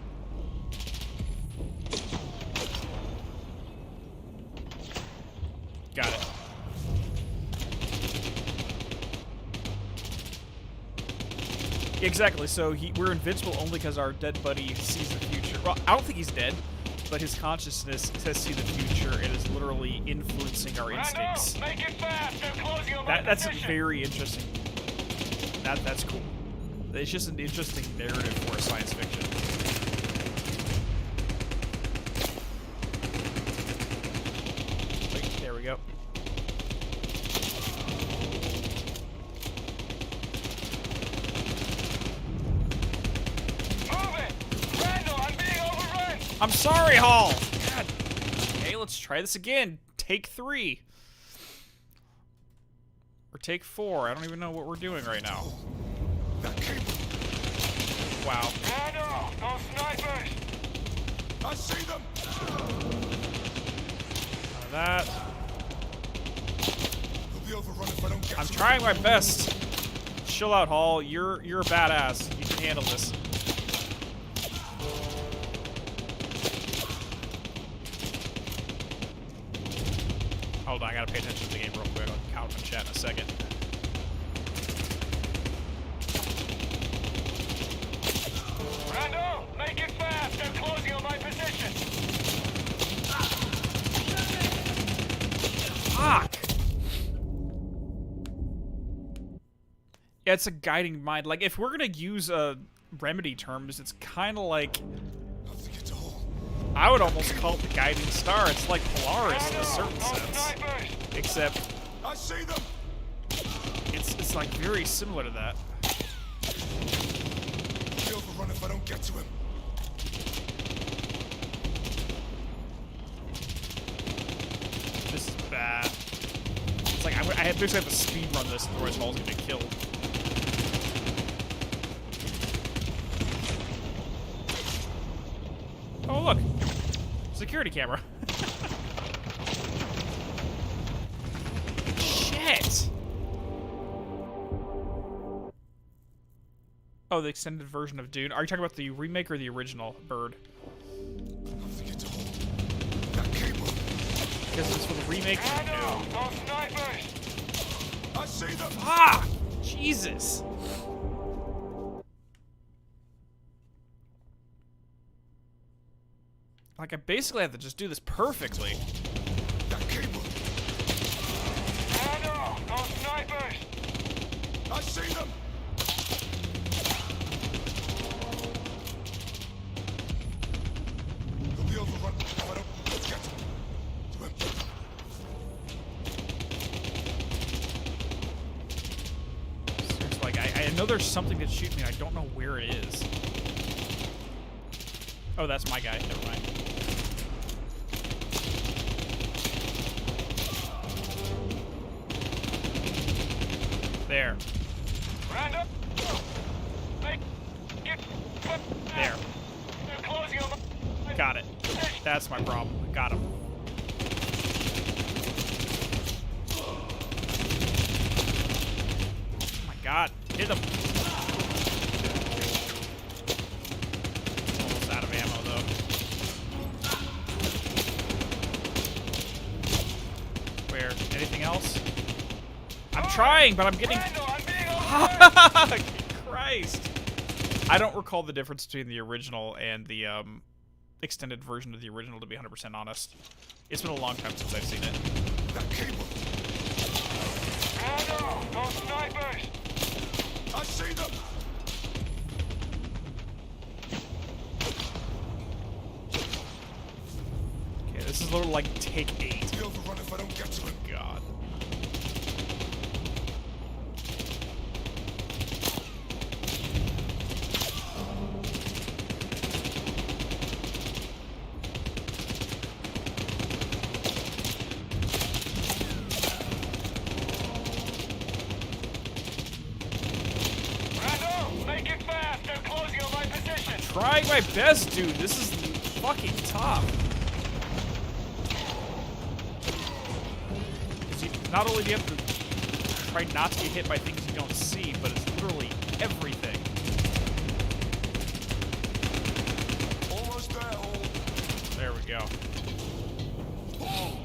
Got it. Exactly, so we're invincible only because our dead buddy sees the future. Well, I don't think he's dead, but his consciousness says see the future and is literally influencing our instincts. Make it fast! They're closing on my That's position. very interesting. That's cool. It's just an interesting narrative for science fiction. Wait, there we go. I'm sorry, Hall! God. Okay, let's try this again. Take 3. Or take 4. I don't even know what we're doing right now. Wow. No snipers! I see them! That. They'll be overrun if I don't get I'm to trying my best. Chill out, Hall. You're a badass. You can handle this. Hold on, I gotta pay attention to the game real quick. I'll count and chat in a second. Randall, make it fast. They're closing on my position. Fuck! Yeah, it's a guiding mind. Like, if we're gonna use remedy terms, it's kind of like... I would almost call it the guiding star. It's like Polaris in a certain sense. Except... I see them! It's like very similar to that. He'll overrun if I don't get to him. This is bad. It's like I basically have to speed run this, otherwise Hall's gonna get killed. Oh look, security camera. Shit. Oh, the extended version of Dune. Are you talking about the remake or the original Bird? Because it's for the remake. No. I see them. Ah, Jesus. Like I basically have to just do this perfectly. Those snipers. I see them. He'll be overrun if I don't get to him. Seriously, like I know there's something that's shooting me. I don't know where it is. Oh, that's my guy. Never mind. There. There. Got it. That's my problem. Got him. Oh my god. Hit him. Almost out of ammo, though. Where? Anything else? I'm trying, but I'm getting... Christ. I don't recall the difference between the original and the extended version of the original, to be 100% honest. It's been a long time since I've seen it. That cable. Those snipers. I see them. Okay, this is a little like take 8. He'll overrun if I don't get to him. God. Trying my best, dude. This is fucking tough. Because not only do you have to try not to get hit by things you don't see, but it's literally everything. Almost there, Hall. There we go. Hall,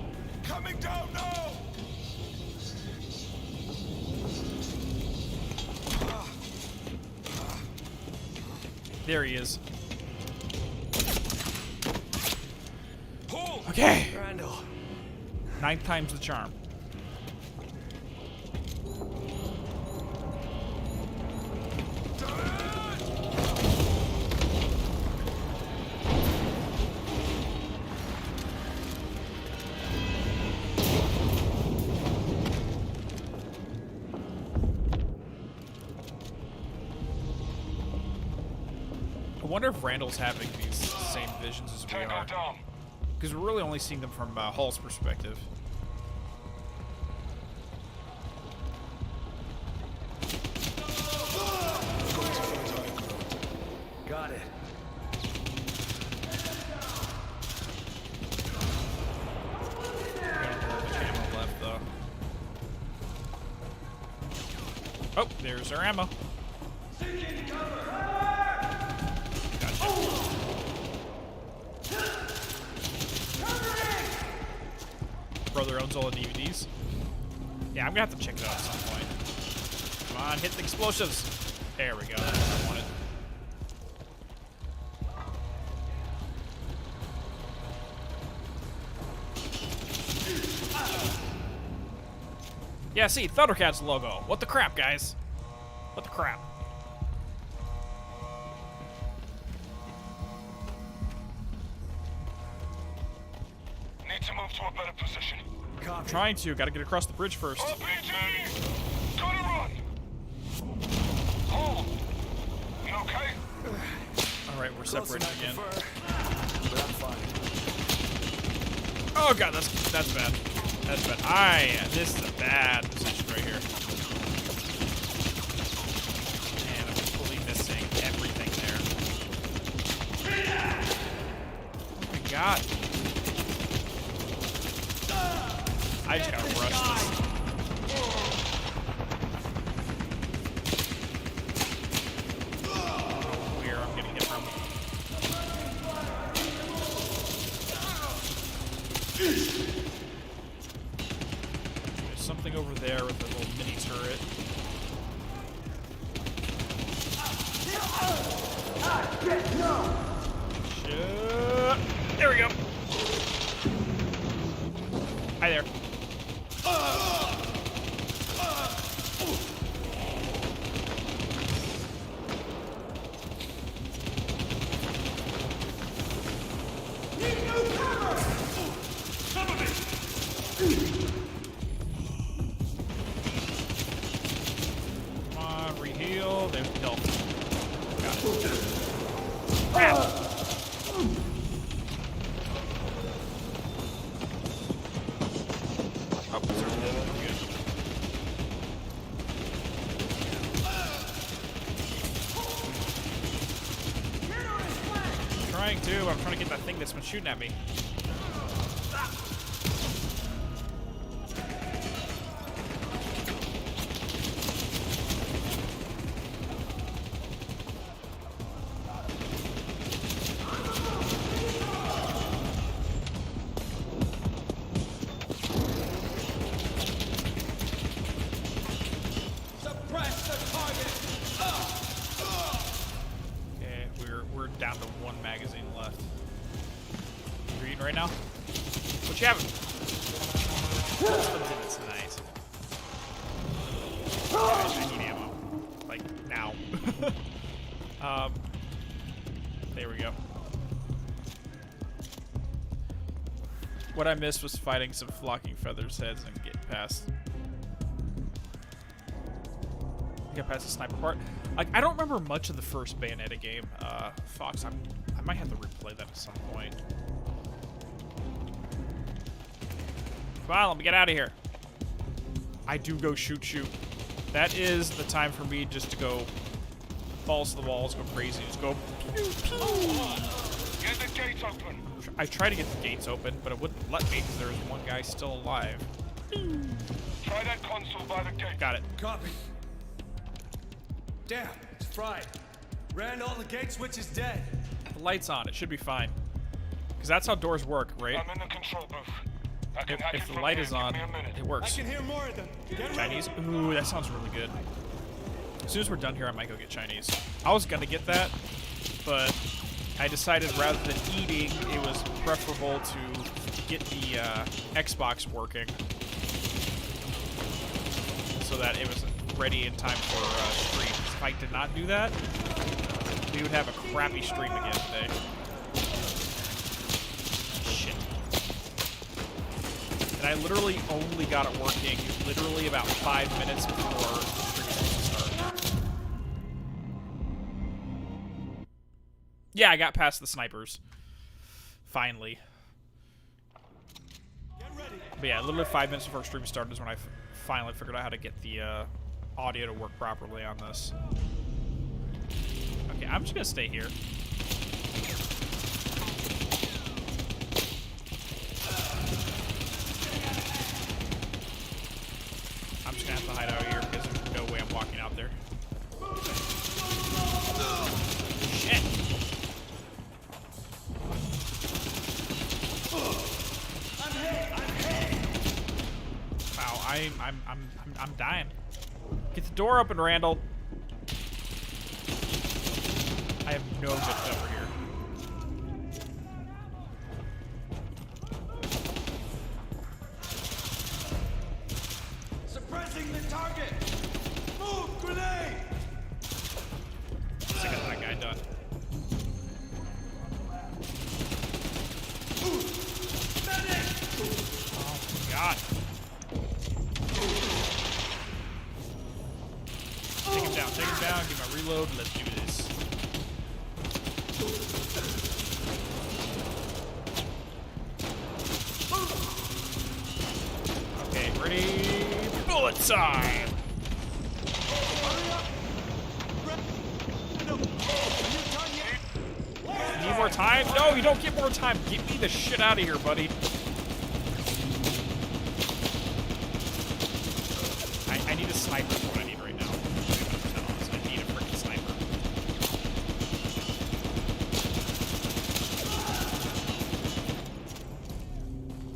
coming down now. There he is. Okay. Randall. 9 times the charm. I wonder if Randall's having these same visions as we are. Because we're really only seeing them from Hall's perspective. Got it. Ammo left, though. Oh, there's our ammo. brother owns all the DVDs. Yeah, I'm gonna have to check it out at some point. Come on, hit the explosives. There we go. That's what I wanted. Yeah, see, Thundercat's logo. What the crap, guys? What the crap? Need to move to a better position. I'm trying to. Gotta get across the bridge first. RPG! Gotta run! Hold! You okay? Alright, we're separated again. But I'm fine. Oh god, that's bad. That's bad. This is a bad position right here. And I'm completely missing everything there. Oh my god. I just gotta rush this. Where I'm getting hit from. There's something over there with a little mini turret. Shit. There we go. Hi there. Come on, re-heal. There's the health. Got it. Crap. Oh, preserve it. Good. Trying to. I'm trying to get that thing that's been shooting at me. Down to one magazine left. You're eating right now? What you having? It's nice. I need ammo. Like, now. There we go. What I missed was fighting some flocking feathers heads and get past. Get past the sniper part. Like, I don't remember much of the first Bayonetta game. Fox, I might have to replay that at some point. Come on, let me get out of here. I do go shoot. That is the time for me just to go balls to the walls, go crazy, just go pew, pew. Get the gates open. I tried to get the gates open, but it wouldn't let me because there was one guy still alive. Try that console by the gate. Got it. Copy. Damn, it's fried. Ran all the gate switches dead. The light's on. It should be fine. Because that's how doors work, right? I'm in the control booth. I can If the light is on, it works. I can hear more of them. Get Chinese? Ooh, that sounds really good. As soon as we're done here, I might go get Chinese. I was gonna get that, but I decided rather than eating, it was preferable to get the Xbox working so that it was ready in time for stream. If I did not do that, we would have a crappy stream again today. Shit. And I literally only got it working literally about 5 minutes before stream started. Yeah, I got past the snipers. Finally. But yeah, literally 5 minutes before stream started is when I finally figured out how to get the audio to work properly on this. Okay, I'm just gonna stay here. I'm just gonna have to hide out here because there's no way I'm walking out there. Shit! I'm dying. Get the door open, Randall. I have no good over here. Suppressing the target! Move, grenade! Sick of that guy done. Oh, God. Take him down, get my reload, let's do this. Okay, ready? Bullet time! Need more time? No, you don't get more time. Get me the shit out of here, buddy. I need a sniper is what I need right now. I need a freaking sniper.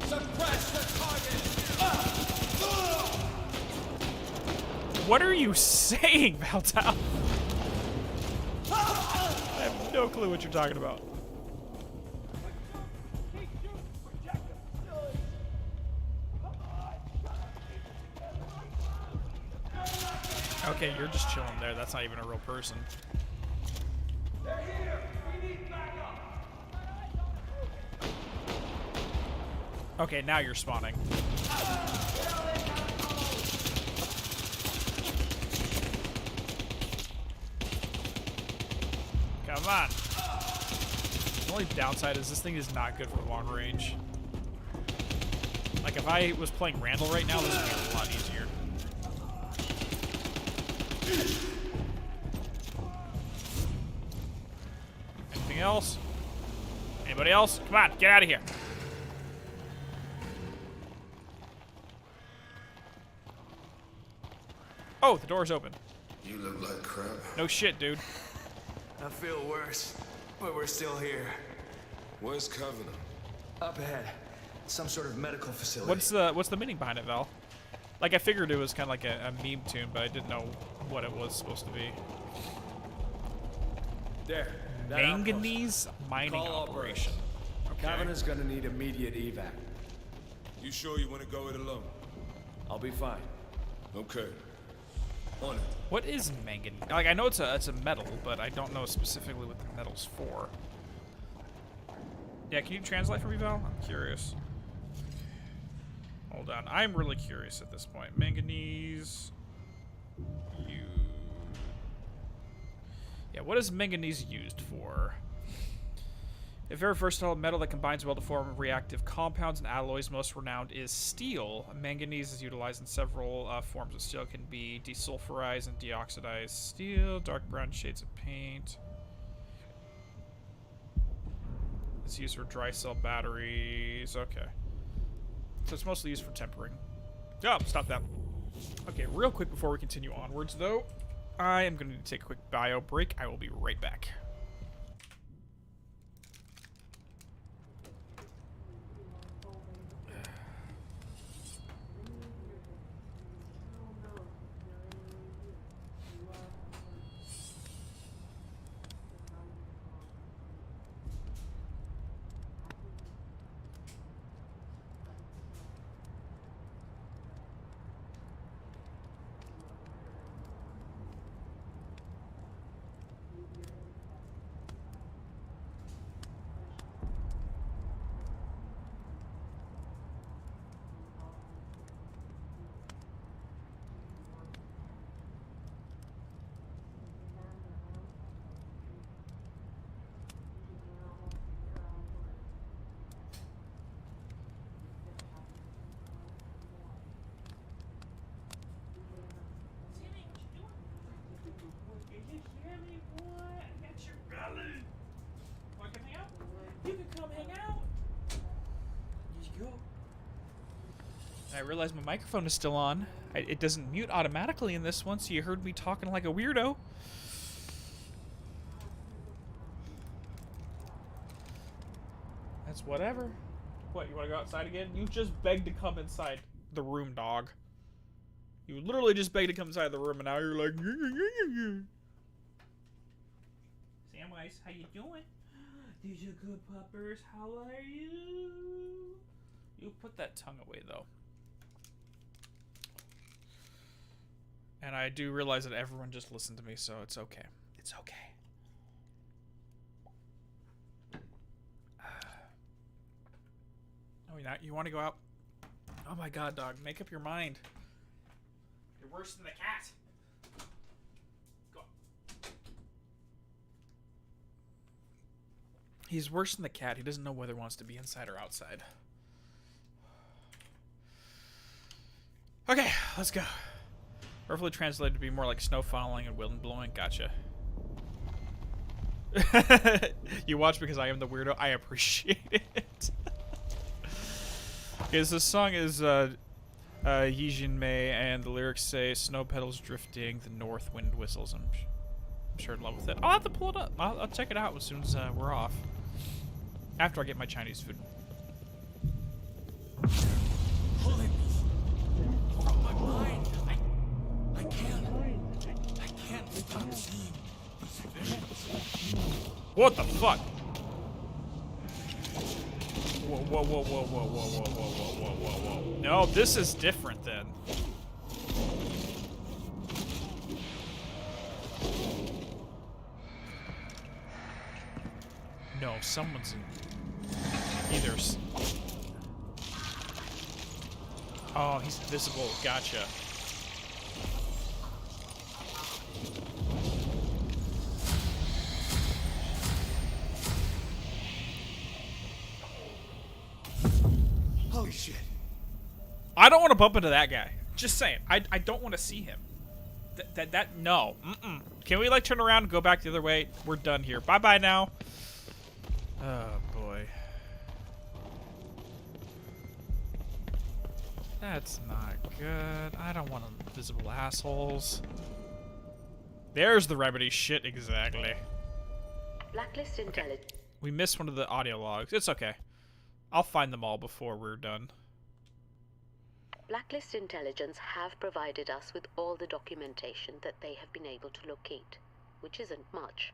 Suppress the target! What are you saying, Valtal? I have no clue what you're talking about. Okay, you're just chilling there. That's not even a real person. Okay, now you're spawning. Come on. The only downside is this thing is not good for long range. Like, if I was playing Randall right now, this would be a lot easier. Anything else? Anybody else? Come on, get out of here. Oh, the door's open. You look like crap. No shit, dude. I feel worse, but we're still here. Where's Covenant? Up ahead. Some sort of medical facility. What's the meaning behind it, Val? Like, I figured it was kind of like a meme tune, but I didn't know what it was supposed to be. There. Manganese mining operation. Okay. Covenant's gonna need immediate evac. You sure you want to go it alone? I'll be fine. Okay. On it. What is manganese? Like, I know it's a metal, but I don't know specifically what the metal's for. Yeah, can you translate for me, Val? I'm curious. Hold on, I'm really curious at this point. Manganese. Yeah, what is manganese used for? A very versatile metal that combines well to form reactive compounds and alloys. Most renowned is steel. Manganese is utilized in several forms of steel. It can be desulfurized and deoxidized steel, dark brown shades of paint. It's used for dry cell batteries. Okay. So it's mostly used for tempering. Oh, stop that. Okay, real quick before we continue onwards, though, I am going to take a quick bio break. I will be right back. I realize my microphone is still on. It doesn't mute automatically in this one, so you heard me talking like a weirdo. That's whatever. What, you want to go outside again? You just begged to come inside the room, dog. You literally just begged to come inside the room, and now you're like, Samwise, how you doing? These are good puppers. How are you? You put that tongue away, though. And I do realize that everyone just listened to me, so it's okay. It's okay. Oh, you want to go out? Oh my god, dog. Make up your mind. You're worse than the cat. Go. He's worse than the cat. He doesn't know whether he wants to be inside or outside. Okay, let's go. Roughly translated to be more like snow falling and wind blowing. Gotcha. You watch because I am the weirdo. I appreciate it. Okay, so this song is Yijin Mei, and the lyrics say, "Snow petals drifting, the north wind whistles." I'm sure in love with it. I'll have to pull it up. I'll check it out as soon as we're off. After I get my Chinese food. Pulling me from my mind. I can't stop seeing these visions. What the fuck? Whoa, whoa, whoa, whoa, whoa, whoa, whoa, whoa, whoa, whoa, whoa, whoa. No, this is different then. No, someone's in either. Oh, he's invisible. Gotcha. Holy shit. I don't want to bump into that guy. Just saying. I don't want to see him. No. Mm-mm. Can we, like, turn around and go back the other way? We're done here. Bye-bye now. Oh, boy. That's not good. I don't want invisible assholes. There's the remedy. Shit, exactly. Blacklist intelligence. We missed one of the audio logs. It's okay. I'll find them all before we're done. Blacklist Intelligence have provided us with all the documentation that they have been able to locate, which isn't much.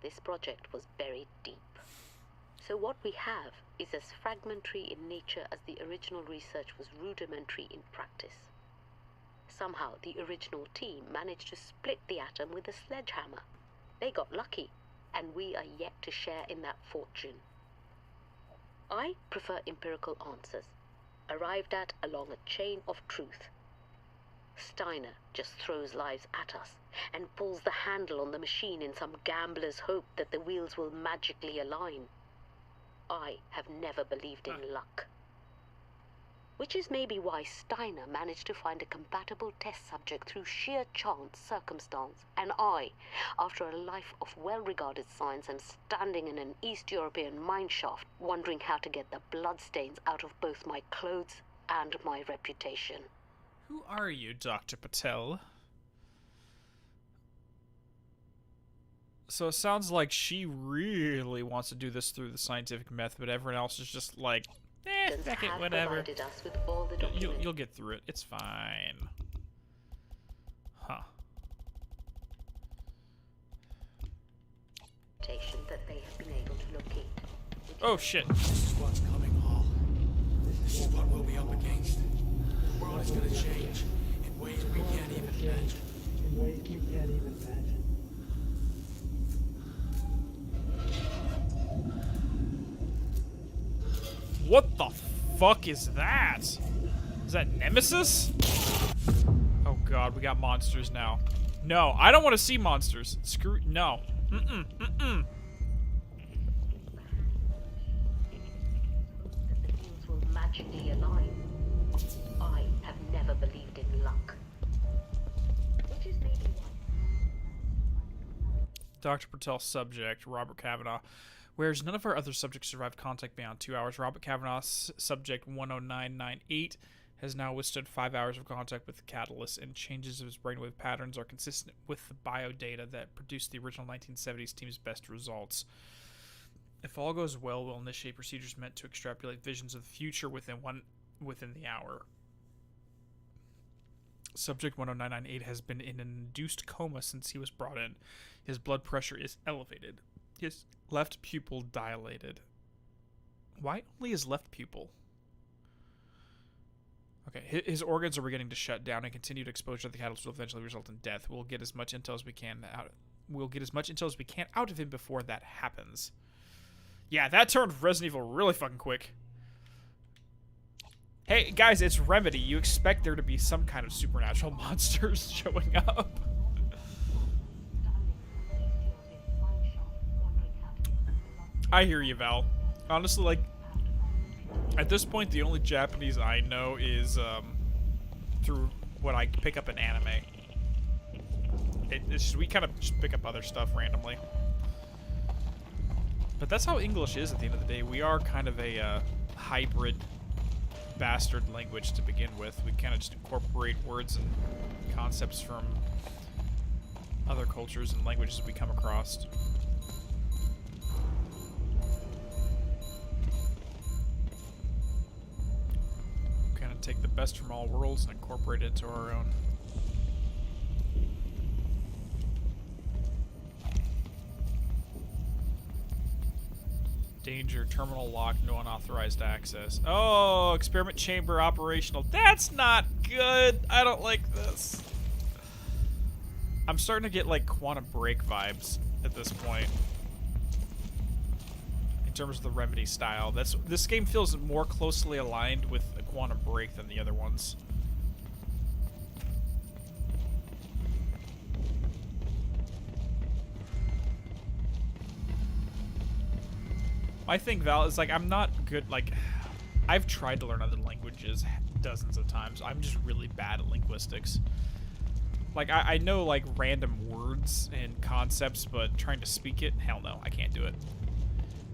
This project was buried deep. So what we have is as fragmentary in nature as the original research was rudimentary in practice. Somehow the original team managed to split the atom with a sledgehammer. They got lucky, and we are yet to share in that fortune. I prefer empirical answers, arrived at along a chain of truth. Steiner just throws lives at us and pulls the handle on the machine in some gambler's hope that the wheels will magically align. I have never believed in luck. Which is maybe why Steiner managed to find a compatible test subject through sheer chance, circumstance, and I, after a life of well-regarded science, am standing in an East European mineshaft, wondering how to get the bloodstains out of both my clothes and my reputation. Who are you, Dr. Patel? So it sounds like she really wants to do this through the scientific method, but everyone else is just like, fuck it, whatever. Us with all the You'll get through it. It's fine. Huh. That they have been able to locate. Oh shit. This is what's coming, Hall. This is what we'll be up against. The world is gonna change in ways we can't even imagine. What the fuck is that? Is that Nemesis? Oh god, we got monsters now. No, I don't want to see monsters. Screw no. Mm-mm. Mm-mm. The wheels will magically align. I have never believed in luck. Which is maybe why. Dr. Patel subject, Robert Kavanaugh. Whereas none of our other subjects survived contact beyond 2 hours, Robert Kavanaugh's subject 10998 has now withstood 5 hours of contact with the catalyst, and changes of his brainwave patterns are consistent with the biodata that produced the original 1970s team's best results. If all goes well, we'll initiate procedures meant to extrapolate visions of the future within the hour. Subject 10998 has been in an induced coma since he was brought in. His blood pressure is elevated. His left pupil dilated. Why only his left pupil? Okay, his organs are beginning to shut down, and continued exposure to the catalyst will eventually result in death. We'll get as much intel as we can out. We'll get as much intel as we can out of him before that happens. Yeah, that turned Resident Evil really fucking quick. Hey, guys, it's Remedy. You expect there to be some kind of supernatural monsters showing up. I hear you, Val. Honestly, like, at this point, the only Japanese I know is through what I pick up in anime. It's just, we kind of just pick up other stuff randomly. But that's how English is at the end of the day. We are kind of a hybrid bastard language to begin with. We kind of just incorporate words and concepts from other cultures and languages we come across. Kind of take the best from all worlds and incorporate it into our own. Danger, terminal locked, no unauthorized access. Oh, experiment chamber operational. That's not good. I don't like this. I'm starting to get like Quantum Break vibes at this point. In terms of the Remedy style. This game feels more closely aligned with a Quantum Break than the other ones. My thing, Val, is like I'm not good. Like, I've tried to learn other languages dozens of times. I'm just really bad at linguistics. Like, I know like random words and concepts, but trying to speak it, hell no, I can't do it.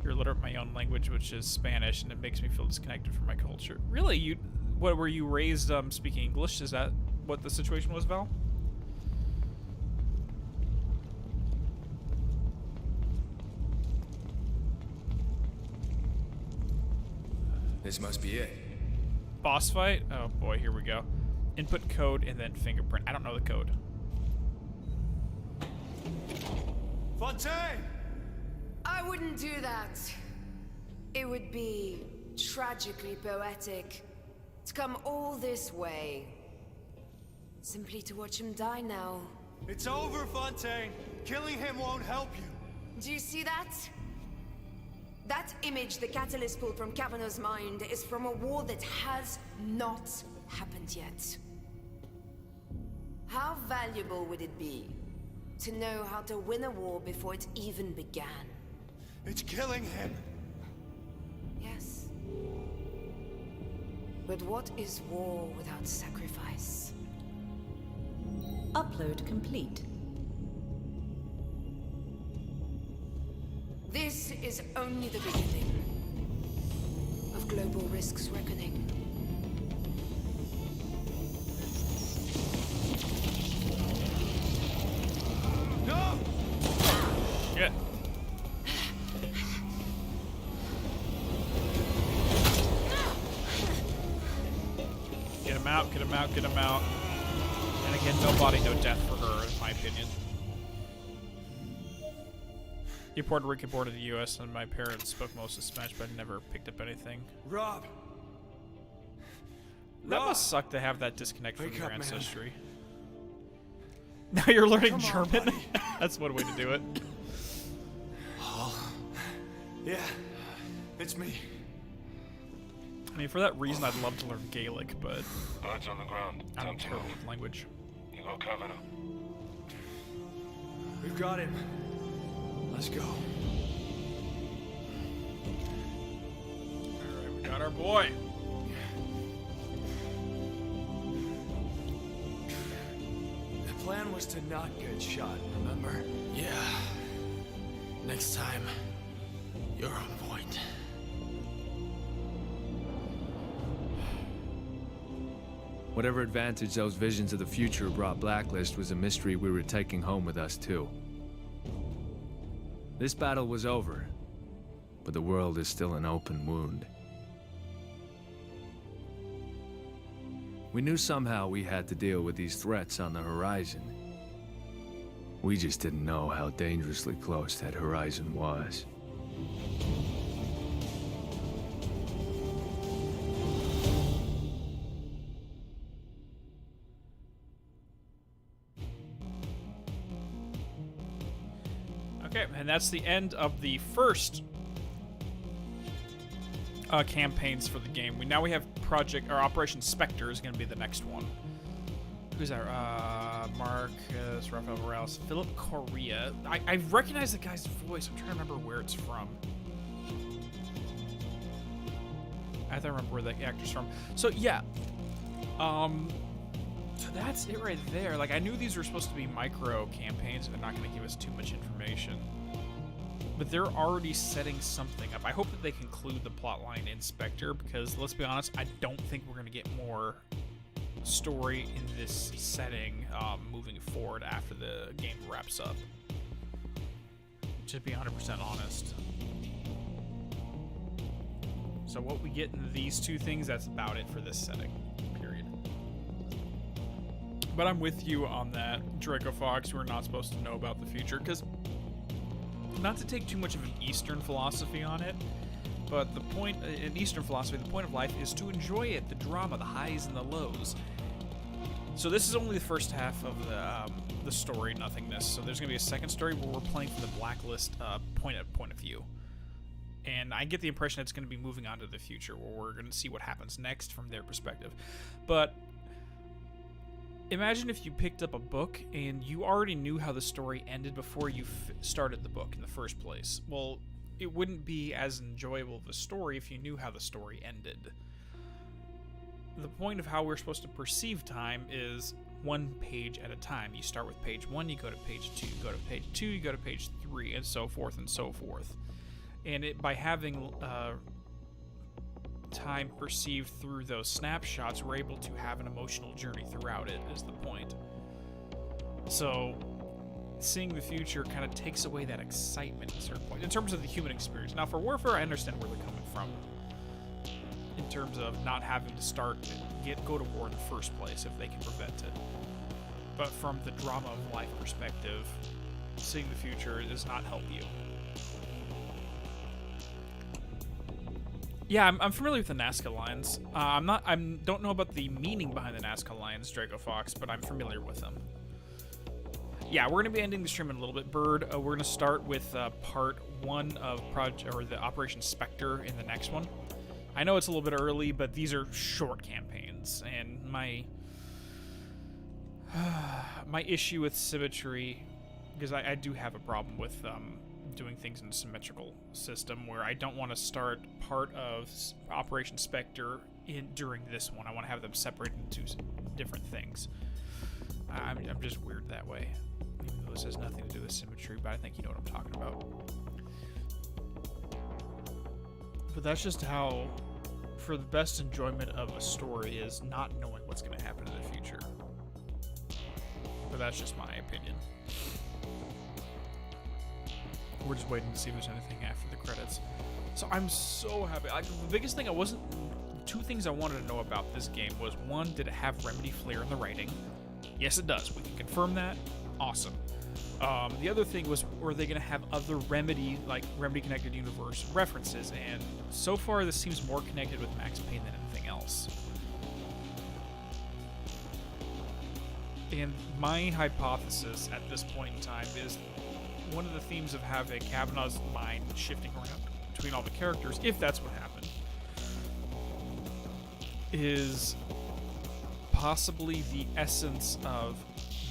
You're literate in my own language, which is Spanish, and it makes me feel disconnected from my culture. Really, what were you raised speaking English? Is that what the situation was, Val? This must be it. Boss fight? Oh boy, here we go. Input code and then fingerprint. I don't know the code. Fontaine! I wouldn't do that. It would be tragically poetic to come all this way simply to watch him die now. It's over, Fontaine. Killing him won't help you. Do you see that? That image the Catalyst pulled from Kavanagh's mind is from a war that has not happened yet. How valuable would it be to know how to win a war before it even began? It's killing him. Yes. But what is war without sacrifice? Upload complete. This is only the beginning of Global Risk's reckoning. No! Yeah. Get him out, get him out, get him out. And again, no body, no death for her, in my opinion. You Puerto Rican born in the U.S. and my parents spoke most of Spanish, but I never picked up anything. Rob! That Rob! must suck to have that disconnect from Wake your up, man. ancestry. Now you're learning Come on, German? buddy. That's one way to do it. Yeah, it's me. I mean, for that reason, I'd love to learn Gaelic, but Guards on the ground. I'm terrible with language. You go Kavanaugh. We've got him. Let's go. Alright, we got our boy. The plan was to not get shot, remember? Yeah. Next time, you're on point. Whatever advantage those visions of the future brought Blacklist was a mystery we were taking home with us, too. This battle was over, but the world is still an open wound. We knew somehow we had to deal with these threats on the horizon. We just didn't know how dangerously close that horizon was. Okay, and that's the end of the first campaigns for the game. Now we have Operation Spectre is going to be the next one. Who's that? Marcus, Rafael Morales, Philip Correa. I recognize the guy's voice. I'm trying to remember where it's from. I have to remember where the actor's from. So yeah, so that's it right there. Like, I knew these were supposed to be micro campaigns, and they're not going to give us too much information. But they're already setting something up. I hope that they conclude the plotline in Spectre, because let's be honest, I don't think we're going to get more story in this setting moving forward after the game wraps up. To be 100% honest. So what we get in these two things, that's about it for this setting. Period. But I'm with you on that, Draco Fox. We're not supposed to know about the future, because not to take too much of an Eastern philosophy on it, but the point in Eastern philosophy, the point of life is to enjoy it, the drama, the highs and the lows. So this is only the first half of the story, nothingness. So there's going to be a second story where we're playing from the Blacklist point of view. And I get the impression it's going to be moving on to the future, where we're going to see what happens next from their perspective. But imagine if you picked up a book and you already knew how the story ended before you started the book in the first place. Well, it wouldn't be as enjoyable of a story if you knew how the story ended. The point of how we're supposed to perceive time is one page at a time. You start with page 1, you go to page 2, you go to page 2, you go to page 3, and so forth and so forth. And by having time perceived through those snapshots, we're able to have an emotional journey throughout it, is the point. So seeing the future kind of takes away that excitement at a certain point in terms of the human experience. Now for Warfare, I understand where they're coming from in terms of not having to go to war in the first place if they can prevent it. But from the drama of life perspective, seeing the future does not help you. Yeah, I'm familiar with the Nazca lines. Don't know about the meaning behind the Nazca lines, Draco Fox, but I'm familiar with them. Yeah, we're going to be ending the stream in a little bit, Bird. We're going to start with part 1 of the Operation Spectre in the next one. I know it's a little bit early, but these are short campaigns, and my issue with symmetry, because I do have a problem with doing things in a symmetrical system, where I don't want to start part of Operation Spectre during this one. I want to have them separated into different things. I'm just weird that way. Even though this has nothing to do with symmetry, but I think you know what I'm talking about. But that's just how, for the best enjoyment of a story, is not knowing what's going to happen in the future. But that's just my opinion. We're just waiting to see if there's anything after the credits. So I'm so happy. The biggest thing two things I wanted to know about this game was, one, did it have Remedy flair in the writing? Yes, it does. We can confirm that. Awesome. The other thing was, were they going to have other Remedy, like Remedy Connected Universe references? And so far, this seems more connected with Max Payne than anything else. And my hypothesis at this point in time is one of the themes of having Kavanaugh's mind shifting around between all the characters, if that's what happened, is possibly the essence of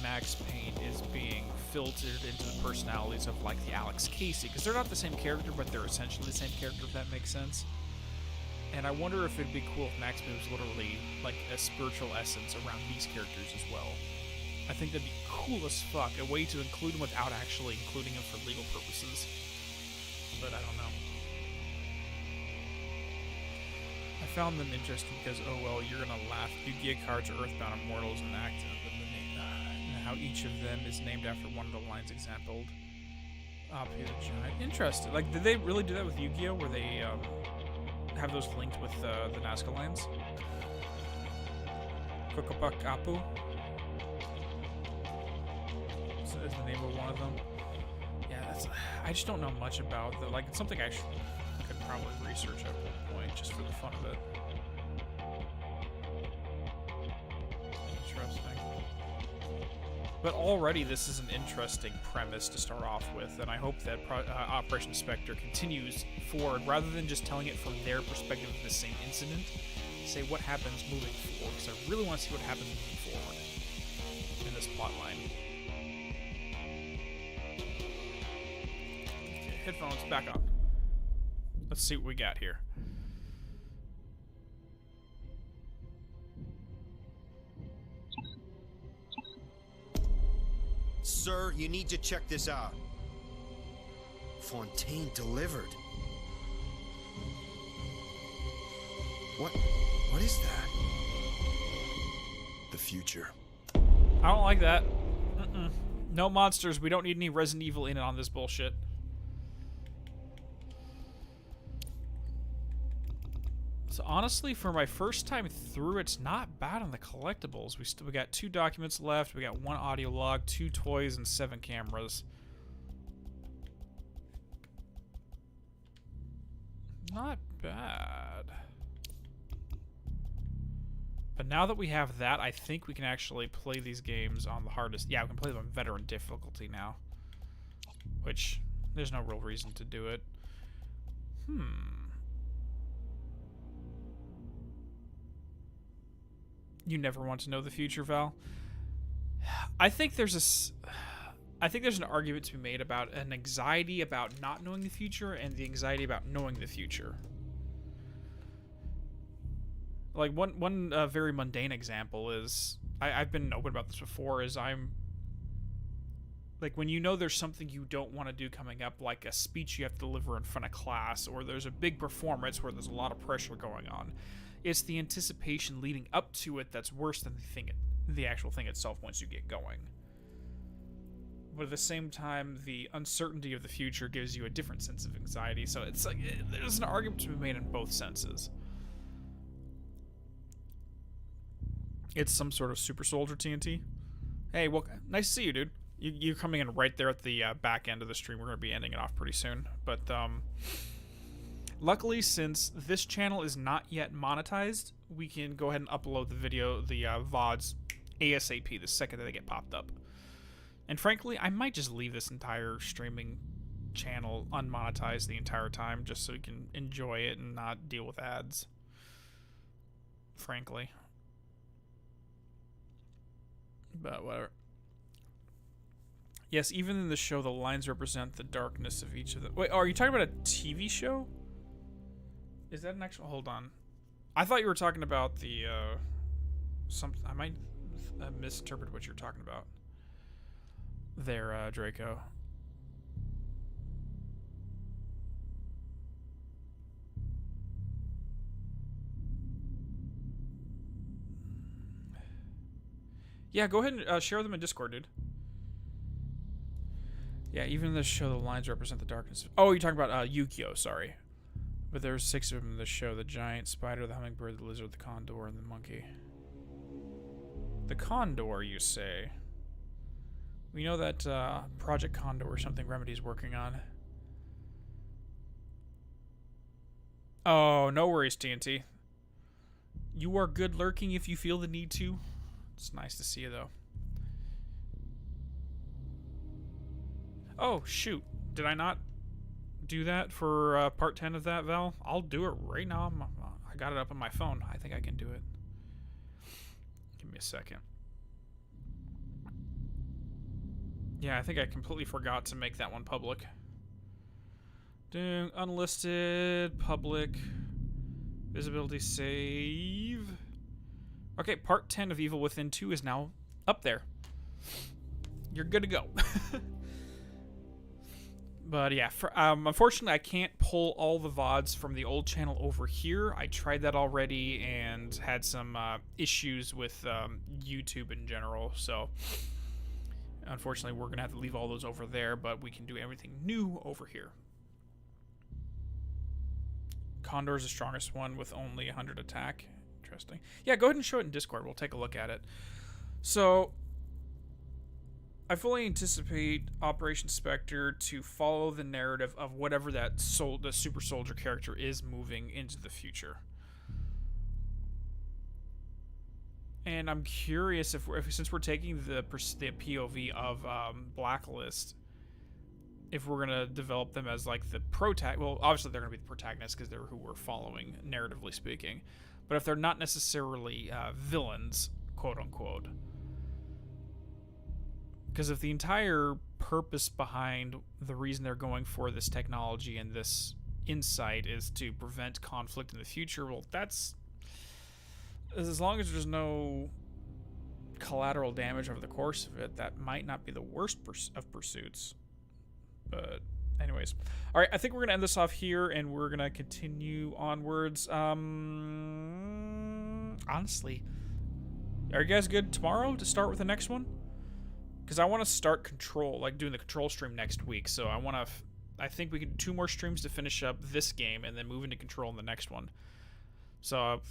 Max Payne is being filtered into the personalities of, like, the Alex Casey, because they're not the same character, but they're essentially the same character, if that makes sense. And I wonder if it'd be cool if Max Payne was literally like a spiritual essence around these characters as well. I think that'd be cool as fuck, a way to include them without actually including them for legal purposes. But I don't know. I found them interesting because, oh well, you're gonna laugh. Yu-Gi-Oh cards are Earthbound Immortals and active, and how each of them is named after one of the lines exampled. Interesting. Like, did they really do that with Yu-Gi-Oh, where they have those linked with the Nazca lines? Kokopakapu is the name of one of them. Yeah, I just don't know much about that. Like, it's something I could probably research at one point just for the fun of it. Interesting. But already this is an interesting premise to start off with, and I hope that Operation Spectre continues forward rather than just telling it from their perspective of the same incident. Say what happens moving forward, because I really want to see what happens moving forward in this plot line. Okay, headphones back on. Let's see what we got here. Sir, you need to check this out. Fontaine delivered. What is that? The future. I don't like that. No monsters. We don't need any Resident Evil in it on this bullshit. So honestly, for my first time through, it's not bad on the collectibles. We got 2 documents left. We got 1 audio log, 2 toys, and 7 cameras. Not bad. But now that we have that, I think we can actually play these games on the hardest. Yeah, we can play them on veteran difficulty now. Which, there's no real reason to do it. You never want to know the future, Val? I think there's an argument to be made about an anxiety about not knowing the future and the anxiety about knowing the future. Like, one very mundane example is, I've been open about this before, is like, when you know there's something you don't want to do coming up, like a speech you have to deliver in front of class, or there's a big performance where there's a lot of pressure going on, it's the anticipation leading up to it that's worse than the actual thing itself once you get going. But at the same time, the uncertainty of the future gives you a different sense of anxiety, so it's like, there's an argument to be made in both senses. It's some sort of super soldier TNT. Hey, well, nice to see you, dude. You're coming in right there at the back end of the stream. We're going to be ending it off pretty soon. But luckily, since this channel is not yet monetized, we can go ahead and upload the video, the VODs, ASAP the second that they get popped up. And frankly, I might just leave this entire streaming channel unmonetized the entire time just so you can enjoy it and not deal with ads. Frankly. But whatever. Yes, even in the show, the lines represent the darkness of each of them. Wait, are you talking about a TV show? Is that an actual... Hold on. I thought you were talking about the, I might misinterpret what you're talking about. There, Draco. Yeah, go ahead and share them in Discord, dude. Yeah, even in this show, the lines represent the darkness. Oh, you're talking about Yukio, sorry. But there's 6 of them in this show. The giant, spider, the hummingbird, the lizard, the condor, and the monkey. The condor, you say? We know that Project Condor or something Remedy's working on. Oh, no worries, TNT. You are good lurking if you feel the need to. It's nice to see you, though. Oh, shoot. Did I not do that for part 10 of that, Val? I'll do it right now. I got it up on my phone. I think I can do it. Give me a second. Yeah, I think I completely forgot to make that one public. Doing unlisted, public, visibility save. Okay, part 10 of Evil Within 2 is now up there. You're good to go. But yeah, unfortunately I can't pull all the VODs from the old channel over here. I tried that already and had some issues with YouTube in general, so unfortunately we're going to have to leave all those over there, but we can do everything new over here. Condor's the strongest one with only 100 attack. Interesting. Yeah, go ahead and show it in Discord. We'll take a look at it. So, I fully anticipate Operation Spectre to follow the narrative of whatever that the super soldier character is moving into the future. And I'm curious if since we're taking the POV of Blacklist, if we're gonna develop them as like the well, obviously they're gonna be the protagonists because they're who we're following, narratively speaking. But if they're not necessarily villains, quote unquote. Because if the entire purpose behind the reason they're going for this technology and this insight is to prevent conflict in the future, well, that's... as long as there's no collateral damage over the course of it, that might not be the worst of pursuits. But anyways. Alright, I think we're going to end this off here, and we're going to continue onwards. Honestly, are you guys good tomorrow to start with the next one? Because I want to start Control, like doing the Control stream next week. So I want to... I think we can do 2 more streams to finish up this game and then move into Control in the next one. So, are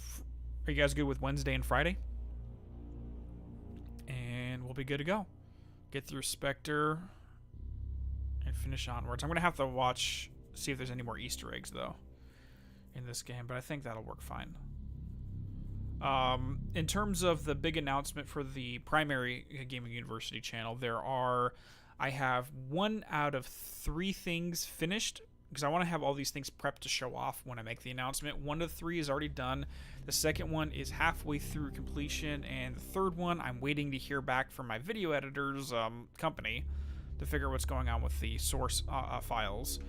you guys good with Wednesday and Friday? And we'll be good to go. Get through Spectre and finish onwards. I'm going to have to see if there's any more Easter eggs, though, in this game. But I think that'll work fine. In terms of the big announcement for the primary Gaming University channel, I have 1 out of 3 things finished, because I want to have all these things prepped to show off when I make the announcement. 1 of 3 is already done. The second one is halfway through completion, and the third one, I'm waiting to hear back from my video editor's company to figure out what's going on with the source files.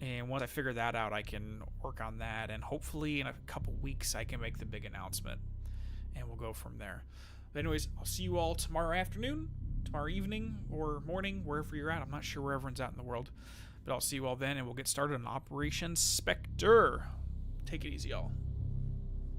And once I figure that out, I can work on that, and hopefully in a couple weeks I can make the big announcement, and we'll go from there. But anyways, I'll see you all tomorrow afternoon, tomorrow evening, or morning, wherever you're at. I'm not sure where everyone's at in the world, but I'll see you all then, and we'll get started on Operation Spectre. Take it easy, y'all.